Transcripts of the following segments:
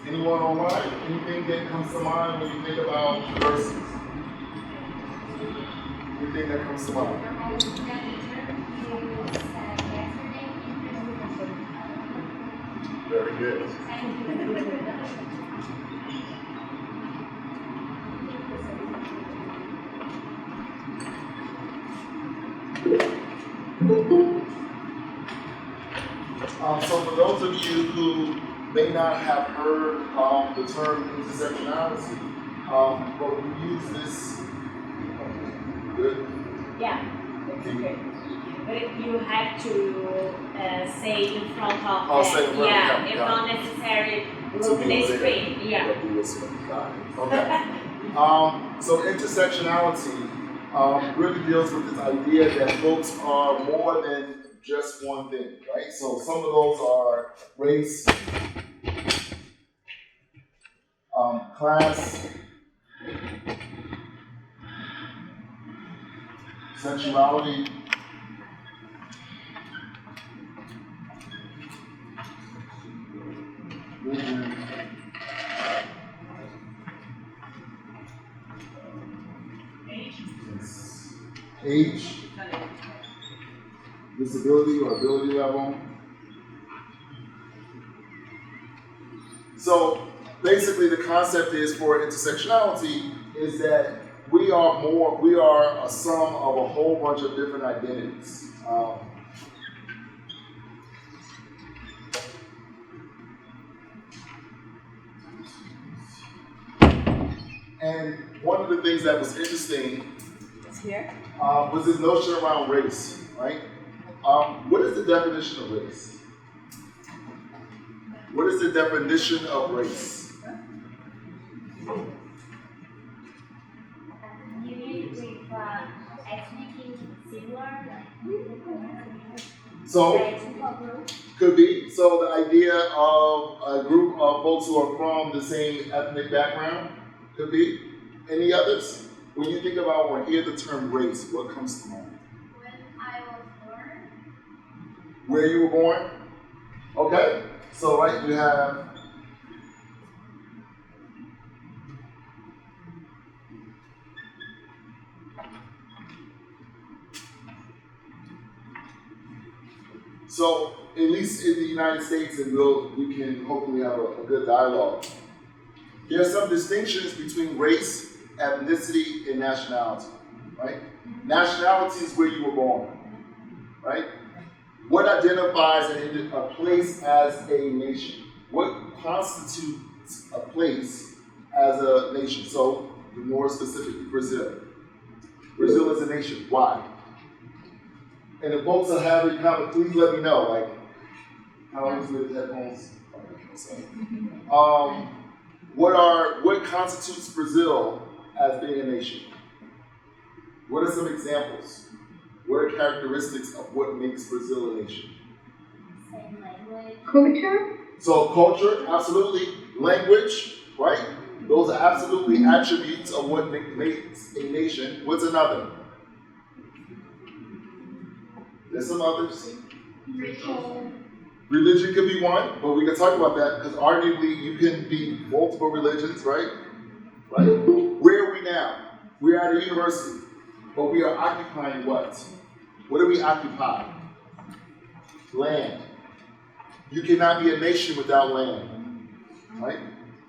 Anyone online? Anything that comes to mind when you think about diversity? Anything that comes to mind? Very good. So for those of you who may not have heard the term intersectionality, but we use this. Good. Yeah, it's okay. But you have to say in front of I'll say in front yeah, of it's yeah. not necessary To look be the there. screen. Yeah. Okay. So intersectionality really deals with this idea that folks are more than just one thing, right? So some of those are race, class, sexuality, religion, age, disability or ability level. So basically the concept is for intersectionality is that we are a sum of a whole bunch of different identities. And one of the things that was interesting was this notion around race, right? What is the definition of race? What is the definition of race? Unit with ethnic similar. So, could be. So the idea of a group of folks who are from the same ethnic background could be. Any others? When you think about or hear the term race, what comes to mind? When I was born. Where you were born? Okay. So right, you have so at least in the United States, and we can hopefully have a good dialogue. There are some distinctions between race, ethnicity, and nationality, right? Nationality is where you were born, right? What identifies a place as a nation? What constitutes a place as a nation? So, more specifically, Brazil. Brazil is a nation. Why? And if folks are having comment, please let me know. Like, how is with headphones? What constitutes Brazil as being a nation? What are some examples? What are characteristics of what makes Brazil a nation? Same language. Culture? So culture, absolutely. Language, right? Those are absolutely attributes of what makes a nation. What's another? There's some others. Religion could be one, but we can talk about that because arguably you can be multiple religions, right? Right? Where are we now? We're at a university, but we are occupying what? What do we occupy? Land. You cannot be a nation without land, right?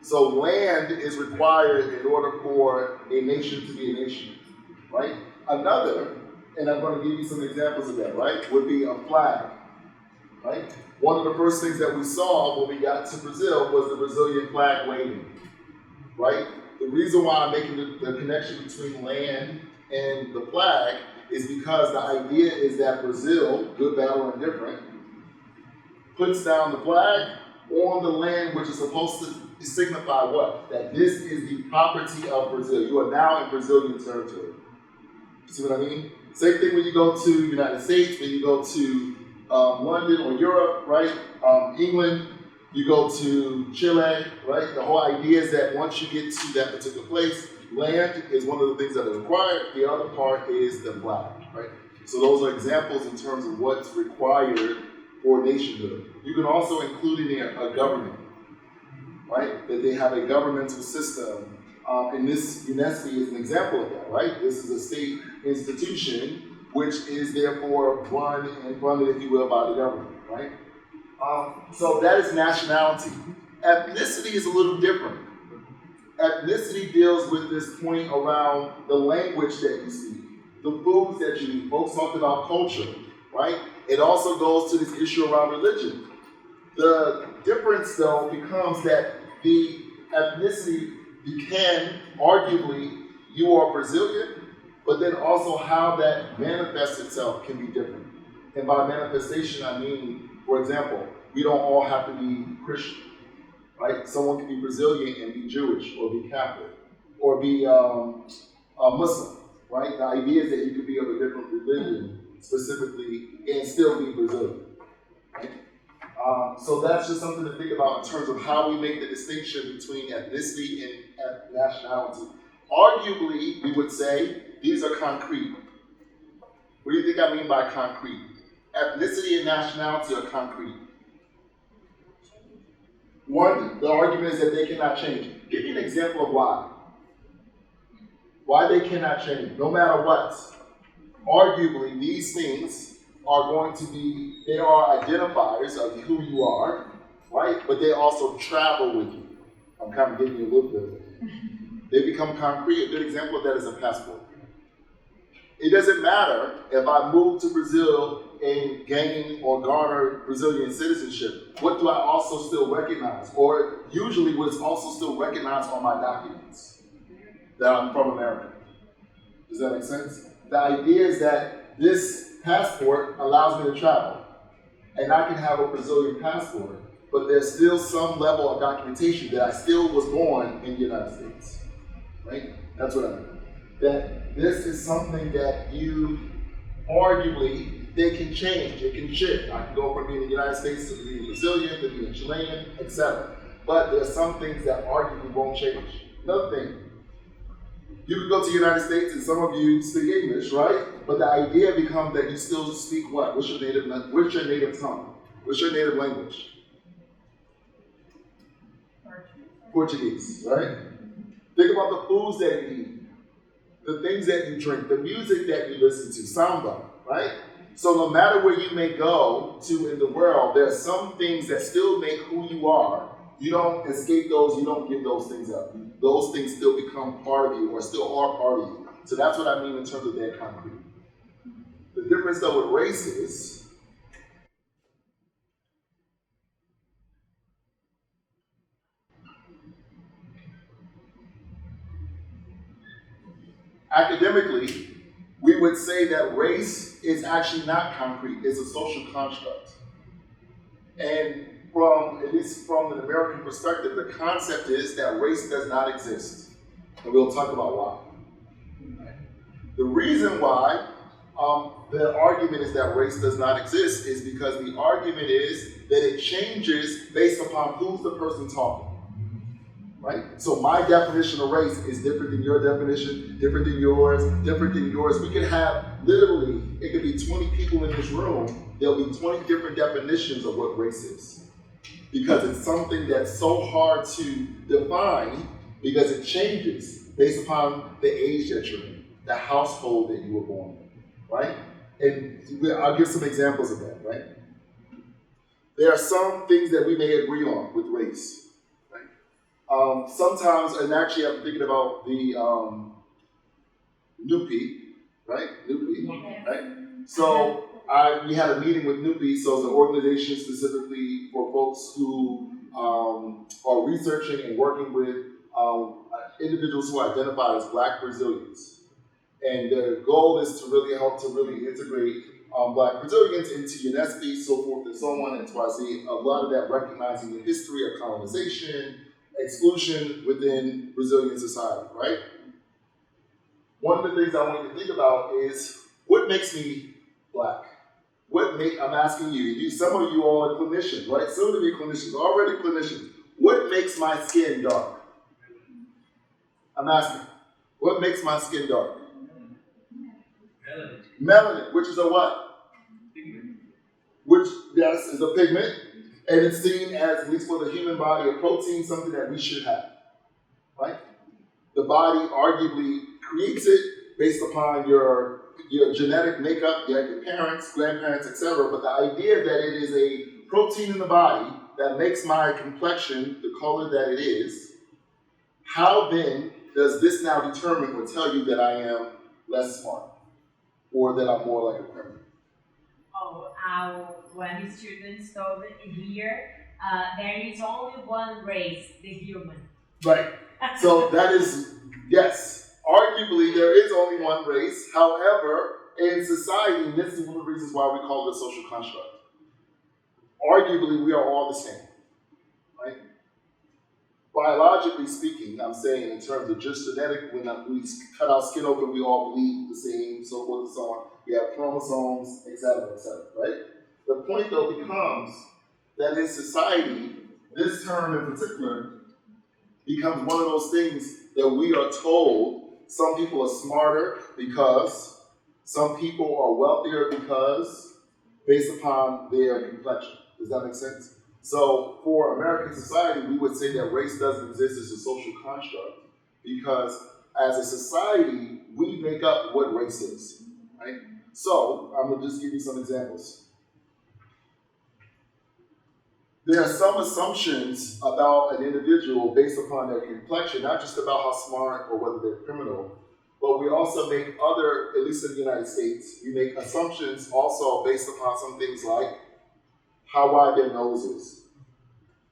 So land is required in order for a nation to be a nation, right? Another, and I'm going to give you some examples of that, right, would be a flag, right? One of the first things that we saw when we got to Brazil was the Brazilian flag waving, right? The reason why I'm making the connection between land and the flag is because the idea is that Brazil, good, bad, or indifferent, puts down the flag on the land which is supposed to signify what? That this is the property of Brazil. You are now in Brazilian territory. See what I mean? Same thing when you go to the United States, when you go to London or Europe, right? England, you go to Chile, right? The whole idea is that once you get to that particular place, land is one of the things that are required. The other part is the flag, right? So those are examples in terms of what's required for nationhood. You can also include in there a government, right? That they have a governmental system. And this UNESCO is an example of that, right? This is a state institution which is therefore run and funded, if you will, by the government, right? So that is nationality. Ethnicity is a little different. Ethnicity deals with this point around the language that you speak, the foods that you eat. Folks talked about culture, right? It also goes to this issue around religion. The difference, though, becomes that the ethnicity, you can, arguably, you are Brazilian, but then also how that manifests itself can be different. And by manifestation, I mean, for example, we don't all have to be Christian, right? Someone can be Brazilian and be Jewish, or be Catholic, or be a Muslim, right? The idea is that you could be of a different religion, specifically, and still be Brazilian, right? So that's just something to think about in terms of how we make the distinction between ethnicity and nationality. Arguably, we would say these are concrete. What do you think I mean by concrete? Ethnicity and nationality are concrete. One, the argument is that they cannot change. Give me an example of why. Why they cannot change, no matter what. Arguably, these things are going to be, they are identifiers of who you are, right? But they also travel with you. I'm kind of giving you a little bit of it. They become concrete. A good example of that is a passport. It doesn't matter if I move to Brazil and gain or garner Brazilian citizenship. What do I also still recognize? Or usually what's also still recognized on my documents that I'm from America. Does that make sense? The idea is that this passport allows me to travel. And I can have a Brazilian passport, but there's still some level of documentation that I still was born in the United States. Right? That's what I mean. That this is something that you, arguably, they can change, it can shift. I can go from being in the United States to being Brazilian, to being Chilean, etc. But there's some things that arguably won't change. Another thing, you can go to the United States and some of you speak English, right? But the idea becomes that you still speak what? What's your native tongue? What's your native language? Portuguese, right? Think about the foods that you eat, the things that you drink, the music that you listen to, samba, right? So no matter where you may go to in the world, there are some things that still make who you are. You don't escape those, you don't give those things up. Those things still become part of you, or still are part of you. So that's what I mean in terms of that concrete. The difference though with race is, academically, we would say that race is actually not concrete, it's a social construct. And at least from an American perspective, the concept is that race does not exist. And we'll talk about why. The reason why the argument is that race does not exist is because the argument is that it changes based upon who's the person talking. Right? So my definition of race is different than your definition, different than yours, different than yours. We could have literally, it could be 20 people in this room, there'll be 20 different definitions of what race is. Because it's something that's so hard to define because it changes based upon the age that you're in, the household that you were born in, right? And I'll give some examples of that, right? There are some things that we may agree on with race, right? Sometimes, and actually I'm thinking about the NUPI, right? NUPI, right? So we had a meeting with NUPI, so it's an organization specifically for folks who are researching and working with individuals who identify as Black Brazilians. And their goal is to really help to really integrate Black Brazilians into UNESCO, so forth and so on, and XYZ. A lot of that recognizing the history of colonization, exclusion within Brazilian society, right? One of the things I want you to think about is, what makes me Black? I'm asking you, some of you all are clinicians, right? Soon to be clinicians, already clinicians. What makes my skin dark? I'm asking, what makes my skin dark? Melanin, which is a what? Pigment. Which, yes, is a pigment. And it's seen as, at least for the human body, a protein, something that we should have, right? The body arguably creates it based upon your genetic makeup, your parents, grandparents, etc. But the idea that it is a protein in the body that makes my complexion the color that it is, how then does this now determine or tell you that I am less smart or that I'm more like a criminal? When students told here, there is only one race, the human. Right. So that is, yes, arguably there is only one race. However, in society, and this is one of the reasons why we call it a social construct, arguably we are all the same, right? Biologically speaking, I'm saying in terms of just genetic, when we cut our skin open, we all bleed the same, so forth and so on. We have chromosomes, etc., right? The point, though, becomes that in society, this term in particular becomes one of those things that we are told some people are smarter because, some people are wealthier because, based upon their complexion. Does that make sense? So for American society, we would say that race doesn't exist as a social construct because as a society, we make up what race is, right? So I'm gonna just give you some examples. There are some assumptions about an individual based upon their complexion, not just about how smart or whether they're criminal, but we also make other, at least in the United States, we make assumptions also based upon some things like how wide their nose is,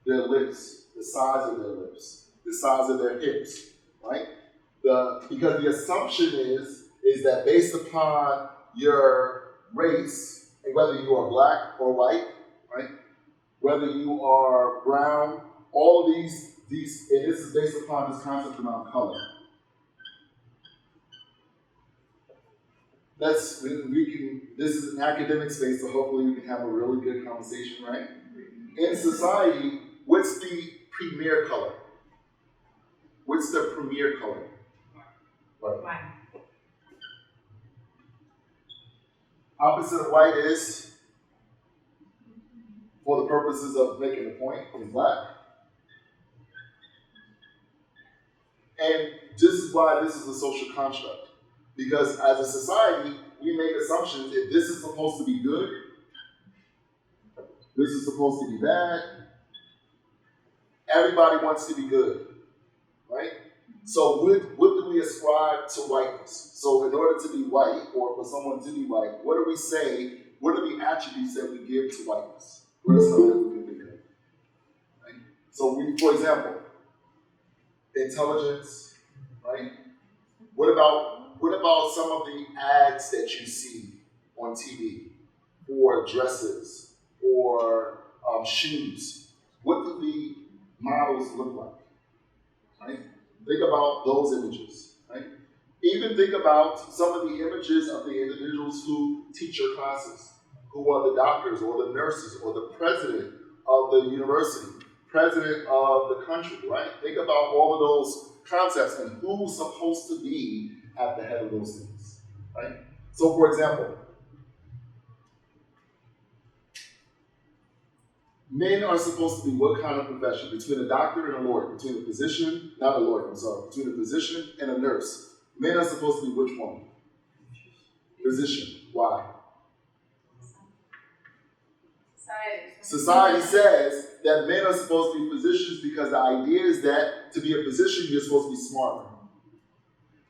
their lips, the size of their lips, the size of their hips, right? Because the assumption is that based upon your race, and whether you are black or white, right? Whether you are brown, all of these, and this is based upon this concept around color. This is an academic space, so hopefully we can have a really good conversation, right? In society, what's the premier color? What's the premier color? Right. Opposite of white is, for the purposes of making a point, is black. And this is why this is a social construct. Because as a society, we make assumptions if this is supposed to be good, this is supposed to be bad. Everybody wants to be good, right? So what do we ascribe to whiteness? So in order to be white, or for someone to be white, what do we say, what are the attributes that we give to whiteness? What are some that we can think of? Right? So for example, intelligence, right? What about some of the ads that you see on TV for dresses or shoes? What do the models look like? Right? Think about those images. Right? Even think about some of the images of the individuals who teach your classes, who are the doctors or the nurses or the president of the university, president of the country. Right? Think about all of those concepts and who's supposed to be at the head of those things, right? So for example, men are supposed to be what kind of profession? Between a doctor and a lawyer, between a physician, not a lawyer, I'm sorry, between a physician and a nurse. Men are supposed to be which one? Physician. Why? Society says that men are supposed to be physicians because the idea is that to be a physician, you're supposed to be smarter,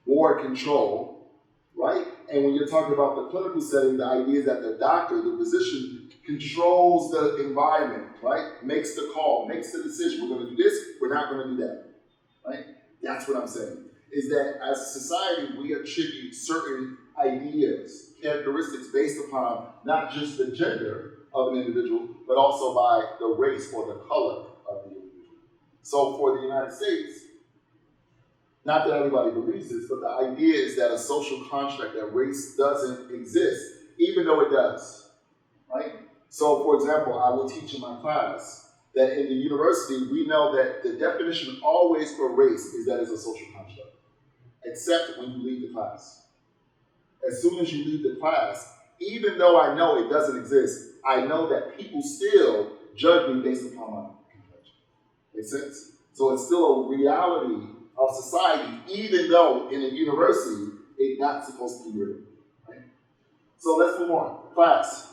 more control, right? And when you're talking about the clinical setting, the idea is that the doctor, the physician, controls the environment, right? Makes the call, makes the decision. We're going to do this, we're not going to do that, right? That's what I'm saying, is that as a society, we attribute certain ideas, characteristics based upon not just the gender of an individual, but also by the race or the color of the individual. So for the United States, not that everybody believes this, but the idea is that a social construct, that race doesn't exist, even though it does, right? So, for example, I will teach in my class that in the university, we know that the definition always for race is that it's a social construct, except when you leave the class. As soon as you leave the class, even though I know it doesn't exist, I know that people still judge me based upon my complexion. Make sense? So it's still a reality of society, even though in a university, it's not supposed to be real. Right? So let's move on. Class.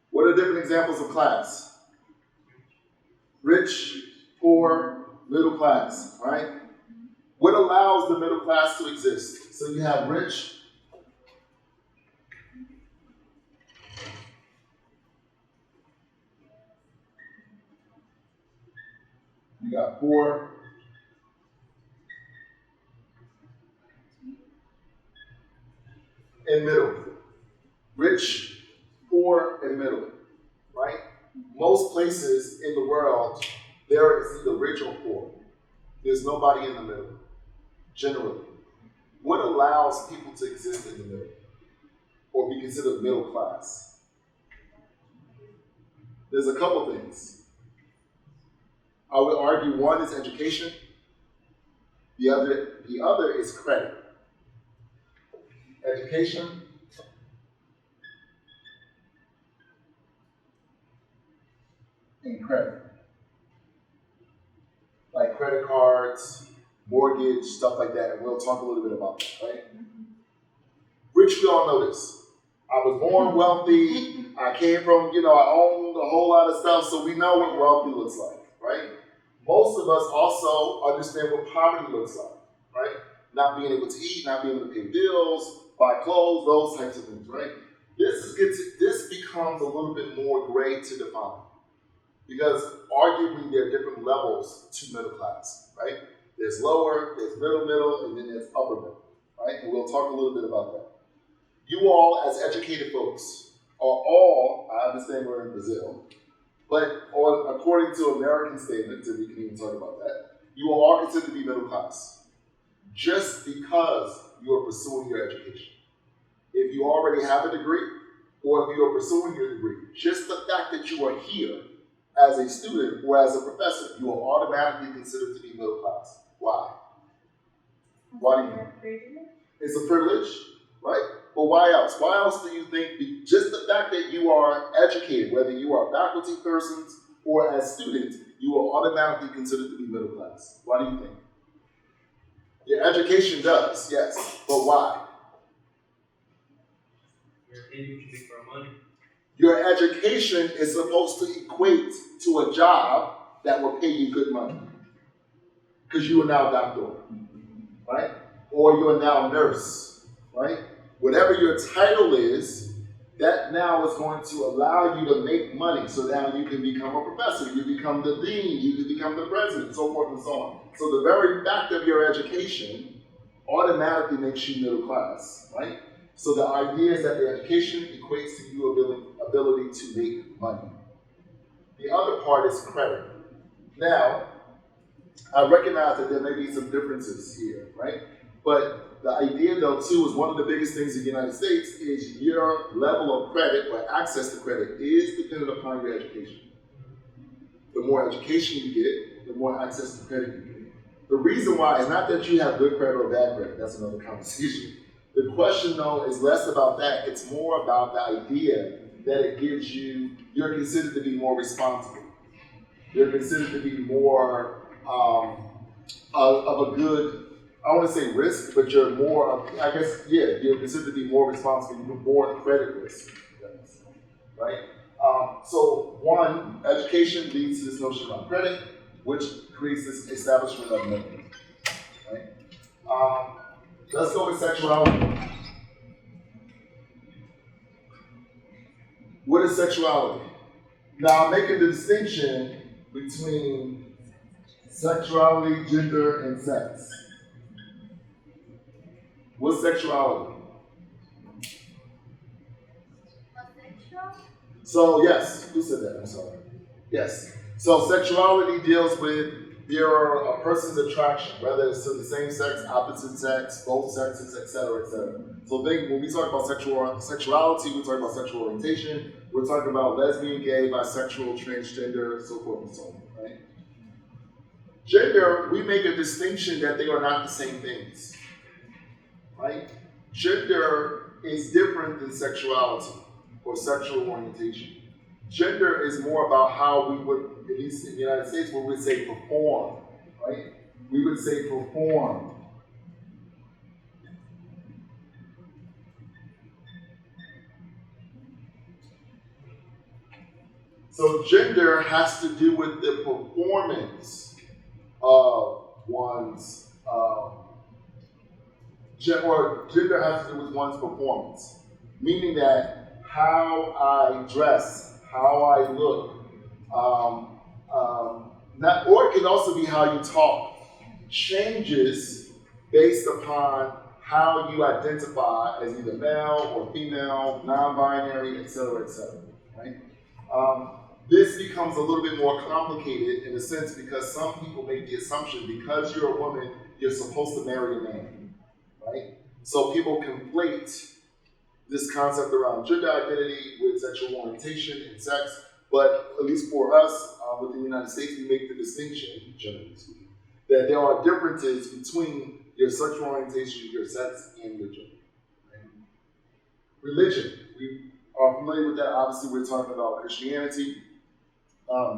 What are different examples of class? Rich, poor, middle class, right? What allows the middle class to exist? So you have rich, you got poor, and middle. Rich, poor, and middle, right? Most places in the world, there is either rich or poor. There's nobody in the middle, generally. What allows people to exist in the middle or be considered middle class? There's a couple things. I would argue one is education, the other is credit. Education and credit. Like credit cards, mortgage, stuff like that, and we'll talk a little bit about that, right? Rich, we all know this. I was born wealthy, I came from, I owned a whole lot of stuff, so we know what wealthy looks like, right? Most of us also understand what poverty looks like, right? Not being able to eat, not being able to pay bills, buy clothes, those types of things, right? This becomes a little bit more gray to define. Because arguably there are different levels to middle class, right? There's lower, there's middle, and then there's upper middle, right? And we'll talk a little bit about that. You all, as educated folks, are all, I understand we're in Brazil, but according to American standards, and we can even talk about that, you all are considered to be middle class, just because you are pursuing your education. If you already have a degree, or if you are pursuing your degree, just the fact that you are here as a student or as a professor, you are automatically considered to be middle class. Why? Why do you think? It's a privilege, right? But why else? Why else do you think just the fact that you are educated, whether you are faculty persons or as students, you are automatically considered to be middle class? Why do you think? Your education does, yes, but why? Your education is supposed to equate to a job that will pay you good money. Because you are now a doctor, right? Or you are now a nurse, right? Whatever your title is, that now is going to allow you to make money. So now you can become a professor, you become the dean, you can become the president, so forth and so on. So the very fact of your education automatically makes you middle class, right? So the idea is that the education equates to your ability to make money. The other part is credit. Now, I recognize that there may be some differences here, right? But the idea, though, too, is one of the biggest things in the United States is your level of credit or access to credit is dependent upon your education. The more education you get, the more access to credit you get. The reason why is not that you have good credit or bad credit. That's another conversation. The question, though, is less about that. It's more about the idea that it gives you, you're considered to be more responsible. You're considered to be more of a good, I want to say risk, but you're more, you're considered to be more responsible. You're more credit risk, right? So one, education leads to this notion of credit, which creates this establishment of money, right? Let's go with sexuality. What is sexuality? Now, I'm making the distinction between sexuality, gender, and sex. What's sexuality? So, yes, who said that? I'm sorry. Yes. So, sexuality deals with a person's attraction, whether it's to the same sex, opposite sex, both sexes, etc., etc. So when we talk about sexuality, we're talking about sexual orientation, we're talking about lesbian, gay, bisexual, transgender, so forth and so on, right? Gender, we make a distinction that they are not the same things, right? Gender is different than sexuality or sexual orientation. Gender is more about how we would, at least in the United States, we would say perform, right? We would say perform. So gender has to do with the performance of one's, or gender has to do with one's performance, meaning that how I dress, how I look, or it can also be how you talk, changes based upon how you identify as either male or female, non-binary, etc., right? This becomes a little bit more complicated in a sense because some people make the assumption because you're a woman, you're supposed to marry a man, right? So people conflate this concept around gender identity with sexual orientation and sex, but at least for us, within the United States, we make the distinction, generally speaking, that there are differences between your sexual orientation, your sex, and your gender. Right? Religion, we are familiar with that. Obviously, we're talking about Christianity,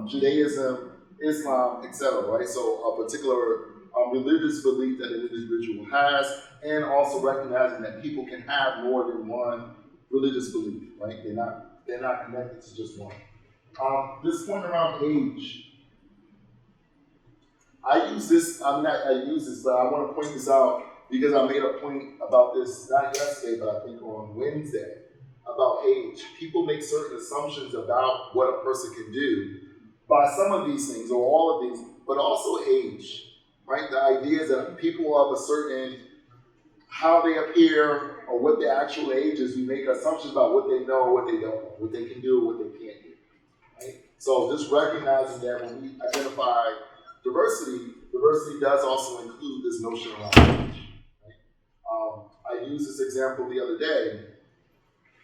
Judaism, Islam, etc. Right? So a particular religious belief that an individual has, and also recognizing that people can have more than one religious belief. Right? They're not connected to just one. This point around age, I use this, but I want to point this out because I made a point about this, not yesterday, but I think on Wednesday, about age. People make certain assumptions about what a person can do by some of these things, or all of these, but also age, right? The idea is that people of a certain, how they appear, or what their actual age is, we make assumptions about what they know, what they don't know, what they can do, what they can't do. Right? So just recognizing that when we identify diversity does also include this notion around age. Right? I used this example the other day.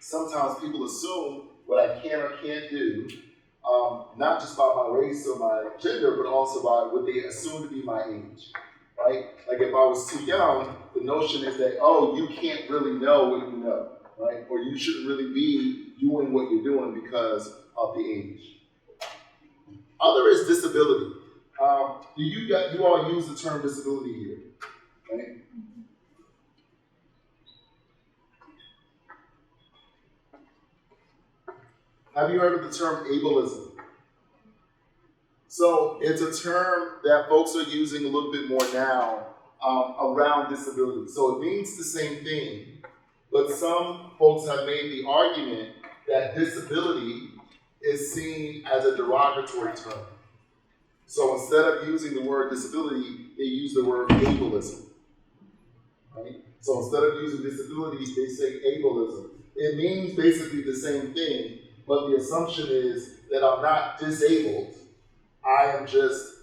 Sometimes people assume what I can or can't do, not just by my race or my gender, but also by what they assume to be my age. Right? Like if I was too young, the notion is that, oh, you can't really know what you know, right? Or you shouldn't really be doing what you're doing because of the age. Other is disability. You all use the term disability here, right? Have you heard of the term ableism? So it's a term that folks are using a little bit more now around disability. So it means the same thing, but some folks have made the argument that disability is seen as a derogatory term. So instead of using the word disability, they use the word ableism. Right? So instead of using disability, they say ableism. It means basically the same thing, but the assumption is that I'm not disabled. I am just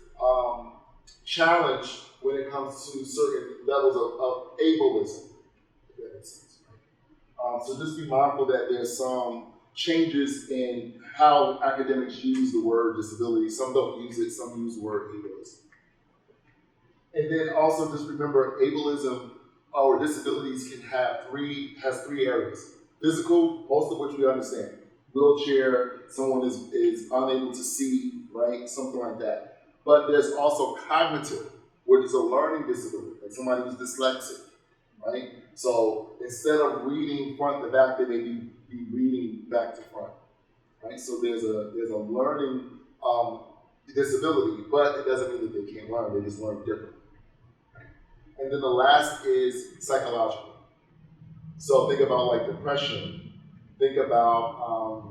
challenged when it comes to certain levels of ableism. If that makes sense. Right? So just be mindful that there's some changes in how academics use the word disability. Some don't use it, some use the word ableism. And then also just remember ableism or disabilities has three areas. Physical, most of which we understand. Wheelchair, someone is unable to see, right? Something like that. But there's also cognitive, which is a learning disability, like somebody who's dyslexic, right? So instead of reading front to back, they may be reading back to front, right? So there's a learning disability, but it doesn't mean that they can't learn, they just learn differently. Right? And then the last is psychological. So think about like depression, think about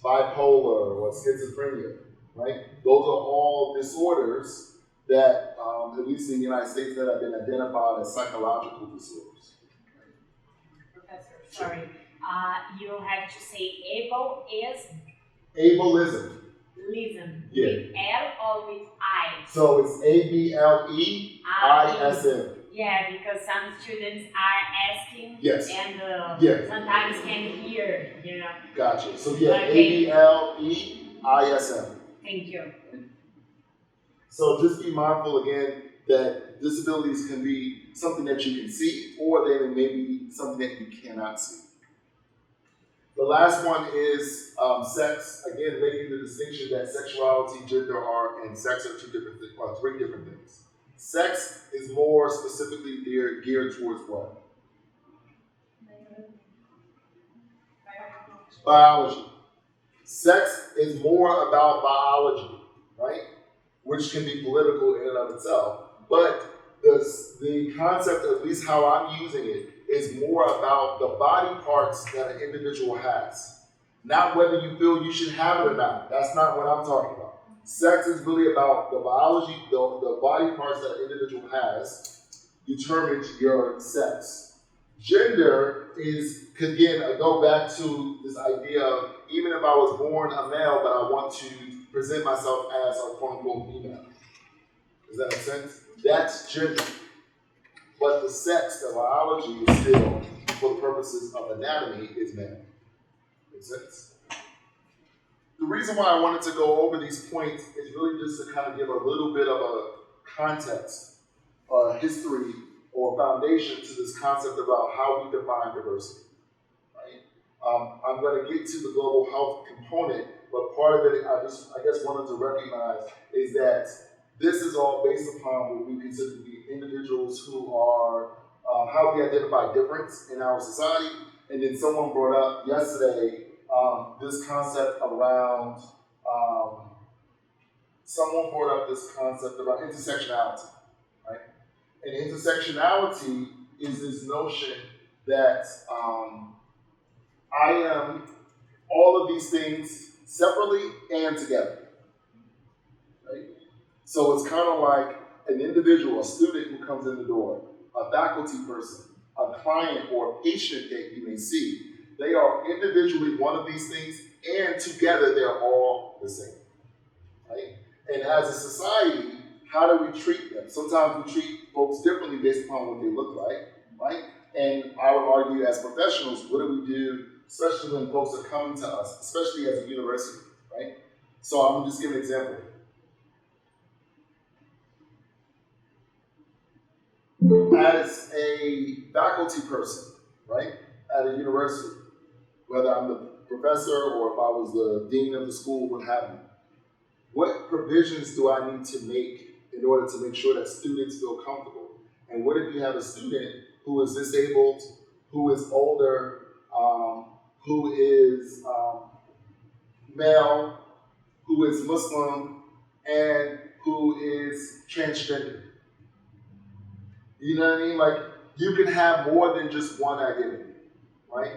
bipolar or schizophrenia, right? Those are all disorders that, at least in the United States, that have been identified as psychological disorders. Professor, sorry. You have to say able is? Ableism. Lism. Yeah. With L or with I? So it's ableism. Yeah, because some students are asking yes. And yes. sometimes can't hear, you know. Gotcha. So yeah, okay. ableism. Thank you. So just be mindful again that disabilities can be something that you can see, or they may be something that you cannot see. The last one is sex. Again, making the distinction that sexuality, gender, and sex are three different things. Sex is more specifically geared towards what? Biology. Sex is more about biology, right? Which can be political in and of itself. But the concept, at least how I'm using it, is more about the body parts that an individual has. Not whether you feel you should have it or not. That's not what I'm talking about. Sex is really about the biology, the body parts that an individual has determines your sex. Gender is, again, I go back to this idea of, even if I was born a male, but I want to present myself as a quote-unquote female. Does that make sense? That's gender. But the sex, the biology, is still, for the purposes of anatomy, is male. Make sense? The reason why I wanted to go over these points is really just to kind of give a little bit of a context, history, or foundation to this concept about how we define diversity. Right? I'm going to get to the global health component, but part of it, I guess wanted to recognize is that this is all based upon what we consider to be individuals who are how we identify difference in our society. And then someone brought up yesterday this concept around intersectionality, right? And intersectionality is this notion that I am all of these things separately and together, right? So it's kind of like an individual, a student who comes in the door, a faculty person, a client or a patient that you may see. They are individually one of these things, and together they're all the same, right? And as a society, how do we treat them? Sometimes we treat folks differently based upon what they look like, right? And I would argue as professionals, what do we do, especially when folks are coming to us, especially as a university, right? So I'm just giving an example. As a faculty person, right, at a university, whether I'm the professor or if I was the dean of the school, what have you, what provisions do I need to make in order to make sure that students feel comfortable? And what if you have a student who is disabled, who is older, who is male, who is Muslim, and who is transgender? You know what I mean? Like, you can have more than just one identity, right?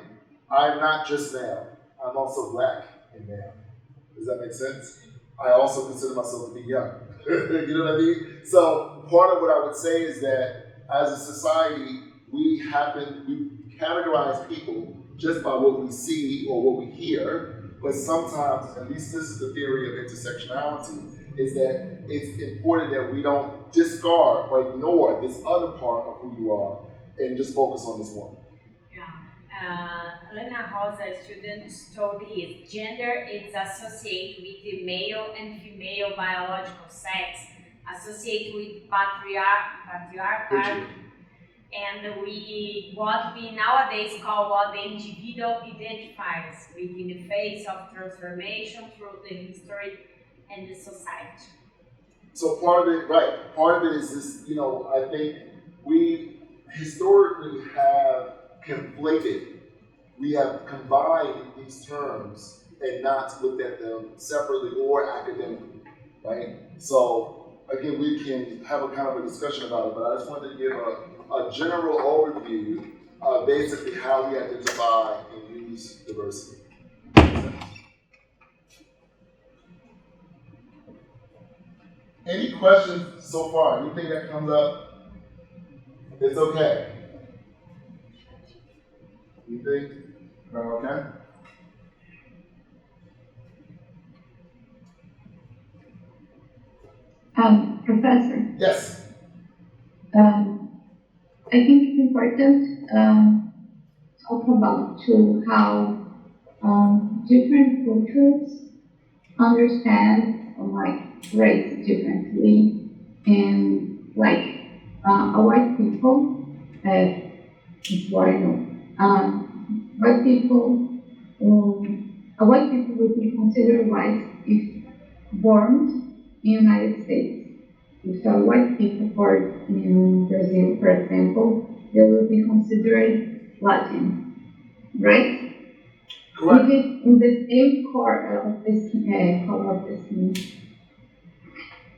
I'm not just male. I'm also black and male. Does that make sense? I also consider myself to be young. You know what I mean? So part of what I would say is that as a society, we categorize people just by what we see or what we hear, but sometimes, at least this is the theory of intersectionality, is that it's important that we don't discard or ignore this other part of who you are and just focus on this one. Lena Rosa, student, told is gender is associated with the male and female biological sex, associated with patriarchy, and what we nowadays call what the individual identifies with in the face of transformation through the history and the society. So part of it is this, I think we historically have we have combined these terms and not looked at them separately or academically, right? So again, we can have a kind of a discussion about it, but I just wanted to give a general overview of basically how we identify and use diversity. Any questions so far? Anything that comes up? It's okay. Anything? Okay? Professor. Yes. I think it's important talk about how different cultures understand race differently, and a white people, is what I know. White people a white people would be considered white if born in United States. If a white people born in Brazil, for example, they will be considered Latin, right? Correct. Even in the same color of the skin, color of the skin.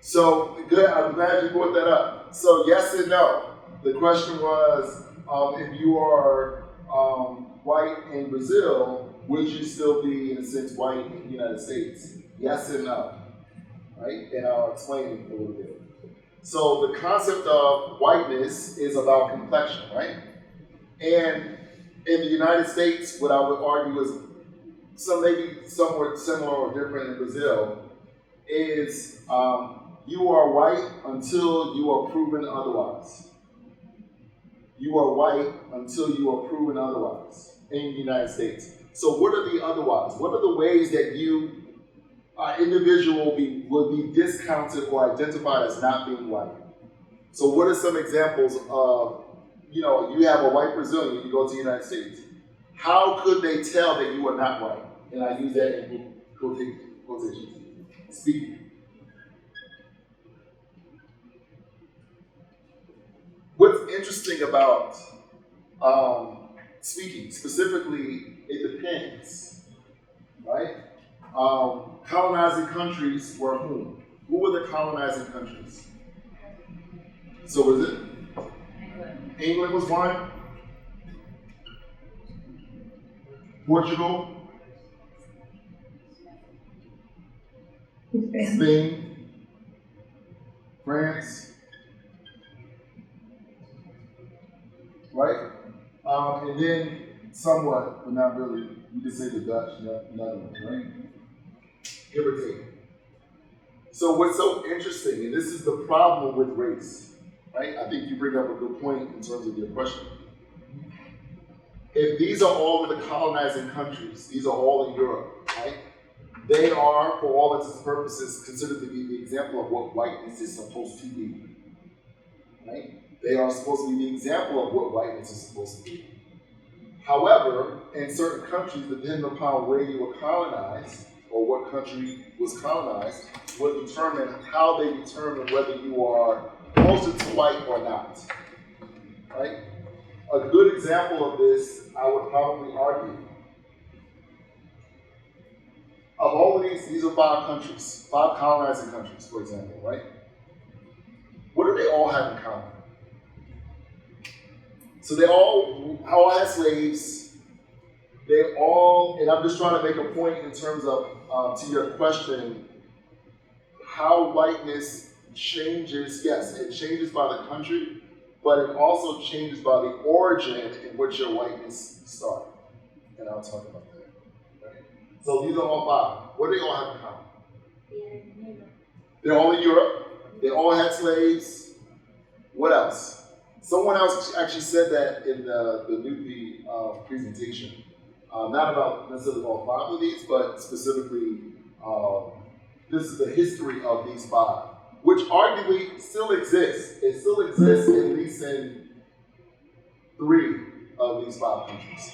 So good. I'm glad you brought that up. So yes and no. The question was, if you are white in Brazil, would you still be, in a sense, white in the United States? Yes and no. Right? And I'll explain it a little bit. So the concept of whiteness is about complexion, right? And in the United States, what I would argue is maybe somewhat similar or different in Brazil is you are white until you are proven otherwise. You are white until you are proven otherwise in the United States. So what are the otherwise? What are the ways that you individual will be discounted or identified as not being white? So what are some examples of, you have a white Brazilian, you go to the United States. How could they tell that you are not white? And I use that in quotations. Speaking. What's interesting about speaking, specifically, it depends, right? Colonizing countries were whom? Who were the colonizing countries? So was it? England was one. Portugal. Spain. France. Right? And then somewhat, but not really, you could say the Dutch, Netherlands, right? Give or take. So what's so interesting, and this is the problem with race, right? I think you bring up a good point in terms of your question. If these are all of the colonizing countries, these are all in Europe, right? They are, for all intents and purposes, considered to be the example of what whiteness is supposed to be, right? They are supposed to be the example of what whiteness is supposed to be. However, in certain countries, depending upon where you were colonized or what country was colonized, will determine how they determine whether you are closer to white or not. Right? A good example of this, I would probably argue, of all of these are 5 countries, 5 colonizing countries, for example, right? What do they all have in common? So they all had slaves. They all, and I'm just trying to make a point in terms of, to your question, how whiteness changes. Yes, it changes by the country, but it also changes by the origin in which your whiteness started. And I'll talk about that. Right? So these are all 5. What do they all have in common? They're all in Europe. They all had slaves. What else? Someone else actually said that in the Newbie presentation. Not about necessarily all 5 of these, but specifically, this is the history of these 5, which arguably still exists. It still exists at least in 3 of these 5 countries.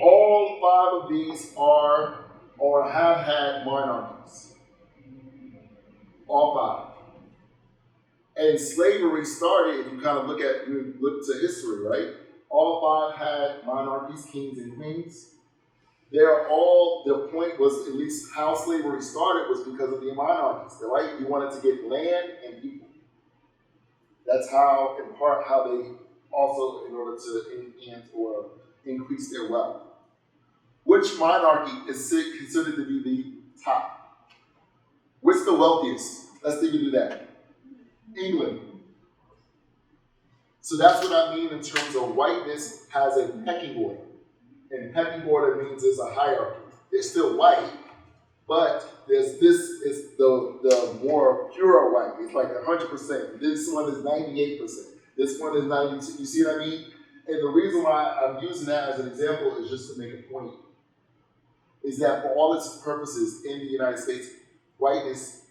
All 5 of these are or have had monarchies. All 5. And slavery started, if you kind of look to history, right? All 5 had monarchies, kings and queens. The point was, at least how slavery started was because of the monarchies, right? You wanted to get land and people. That's how, in part, how they also, in order to enhance or increase their wealth. Which monarchy is considered to be the top? What's the wealthiest? Let's think do that. England. So that's what I mean in terms of whiteness has a pecking order. And pecking order means there's a hierarchy. They're still white, but this is the more pure white. It's like 100%. This one is 98%. This one is 92%. You see what I mean? And the reason why I'm using that as an example is just to make a point. Is that for all its purposes in the United States, whiteness,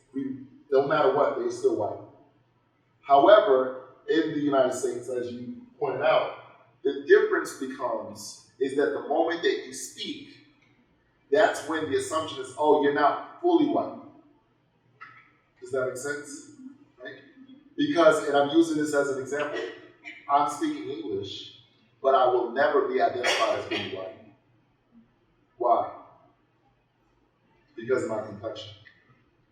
no matter what, they're still white. However, in the United States, as you pointed out, the difference becomes is that the moment that you speak, that's when the assumption is, oh, you're not fully white. Does that make sense? Right? Because, and I'm using this as an example, I'm speaking English, but I will never be identified as being white. Why? Because of my complexion.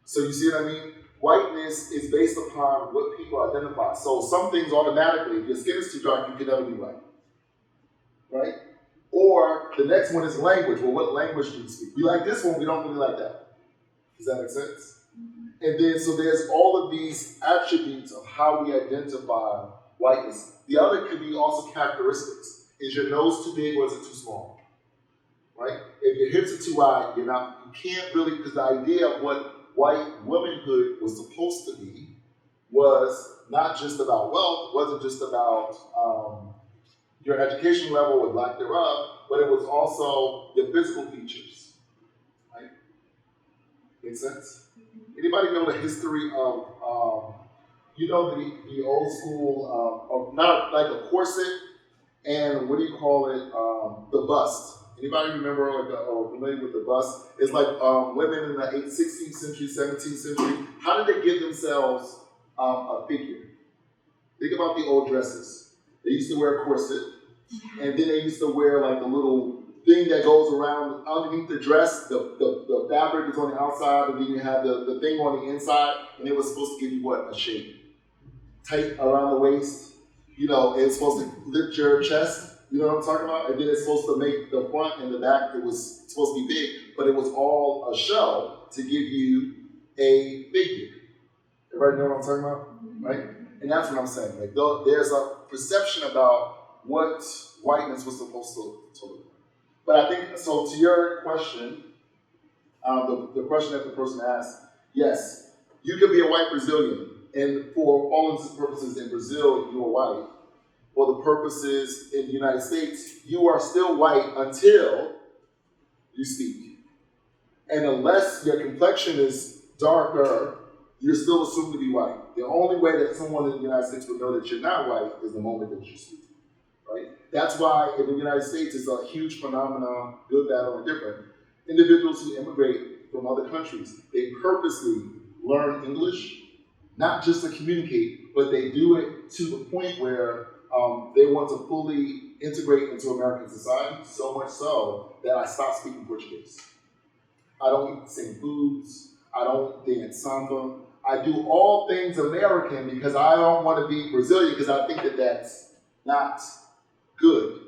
So you see what I mean? Whiteness is based upon what people identify. So some things automatically, if your skin is too dark, you can never be white. Right? Or the next one is language. Well, what language do you speak? We like this one, we don't really like that. Does that make sense? And then, so there's all of these attributes of how we identify whiteness. The other could be also characteristics. Is your nose too big or is it too small? Right? If your hips are too wide, you can't really, because the idea of what white womanhood was supposed to be was not just about wealth, wasn't just about your education level or lack thereof, but it was also your physical features. Right? Make sense? Anybody know the history of, the old school, of not like a corset and what do you call it, the bust? Anybody remember or familiar with the bust? It's like women in the 16th century, 17th century. How did they give themselves a figure? Think about the old dresses. They used to wear a corset, and then they used to wear like a little thing that goes around underneath the dress. The fabric is on the outside, and then you have the thing on the inside, and it was supposed to give you what? A shape. Tight around the waist. It's supposed to lift your chest. You know what I'm talking about? And then it's supposed to make the front and the back, it was supposed to be big, but it was all a show to give you a figure. Everybody know what I'm talking about? Right? And that's what I'm saying. Like, there's a perception about what whiteness was supposed to look like. But I think, so to your question, the question that the person asked, yes, you could be a white Brazilian, and for all intents and purposes in Brazil, you are white. For the purposes in the United States, you are still white until you speak. And unless your complexion is darker, you're still assumed to be white. The only way that someone in the United States would know that you're not white is the moment that you speak. Right? That's why in the United States it's a huge phenomenon, good, bad, or indifferent. Individuals who immigrate from other countries, they purposely learn English, not just to communicate, but they do it to the point where they want to fully integrate into American society, so much so that I stopped speaking Portuguese. I don't eat the same foods. I don't dance samba. I do all things American because I don't want to be Brazilian because I think that that's not good.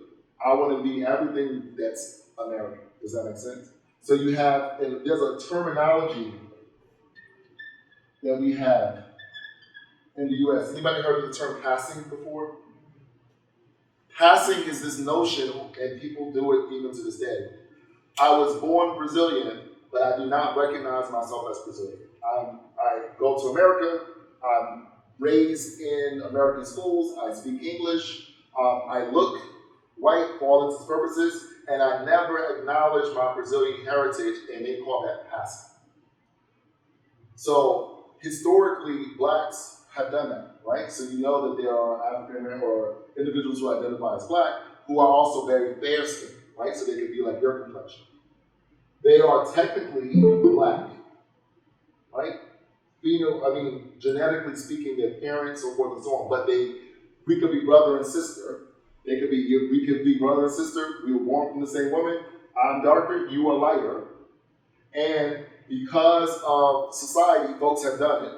I want to be everything that's American. Does that make sense? So you have, and there's a terminology that we have in the U.S. Anybody heard of the term passing before? Passing is this notion, and people do it even to this day. I was born Brazilian, but I do not recognize myself as Brazilian. I go to America, I'm raised in American schools, I speak English, I look white for all intents and purposes, and I never acknowledge my Brazilian heritage, and they call that passing. So historically, blacks have done that, right? So you know that there are African or individuals who identify as black who are also very fair skinned, right? So they could be like your complexion. They are technically black, right? Genetically speaking, their parents, so forth and so on. But we could be brother and sister. We could be brother and sister. We were born from the same woman. I'm darker, you are lighter. And because of society, folks have done it.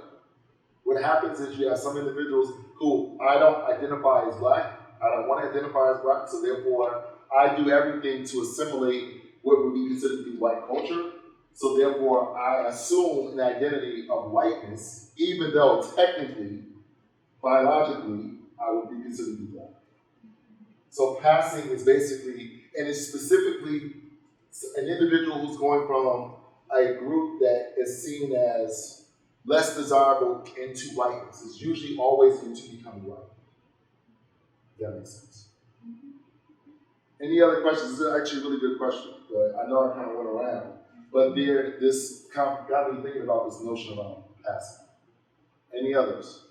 What happens is you have some individuals who I don't identify as black. I don't want to identify as black, so therefore I do everything to assimilate what would be considered to be white culture. So therefore I assume an identity of whiteness, even though technically, biologically, I would be considered to be black. So passing is basically, and it's specifically an individual who's going from a group that is seen as less desirable into whiteness. It's usually always into becoming white. If that makes sense. Any other questions? This is actually a really good question, but I know I kind of went around. But this got me thinking about this notion about passing. Any others?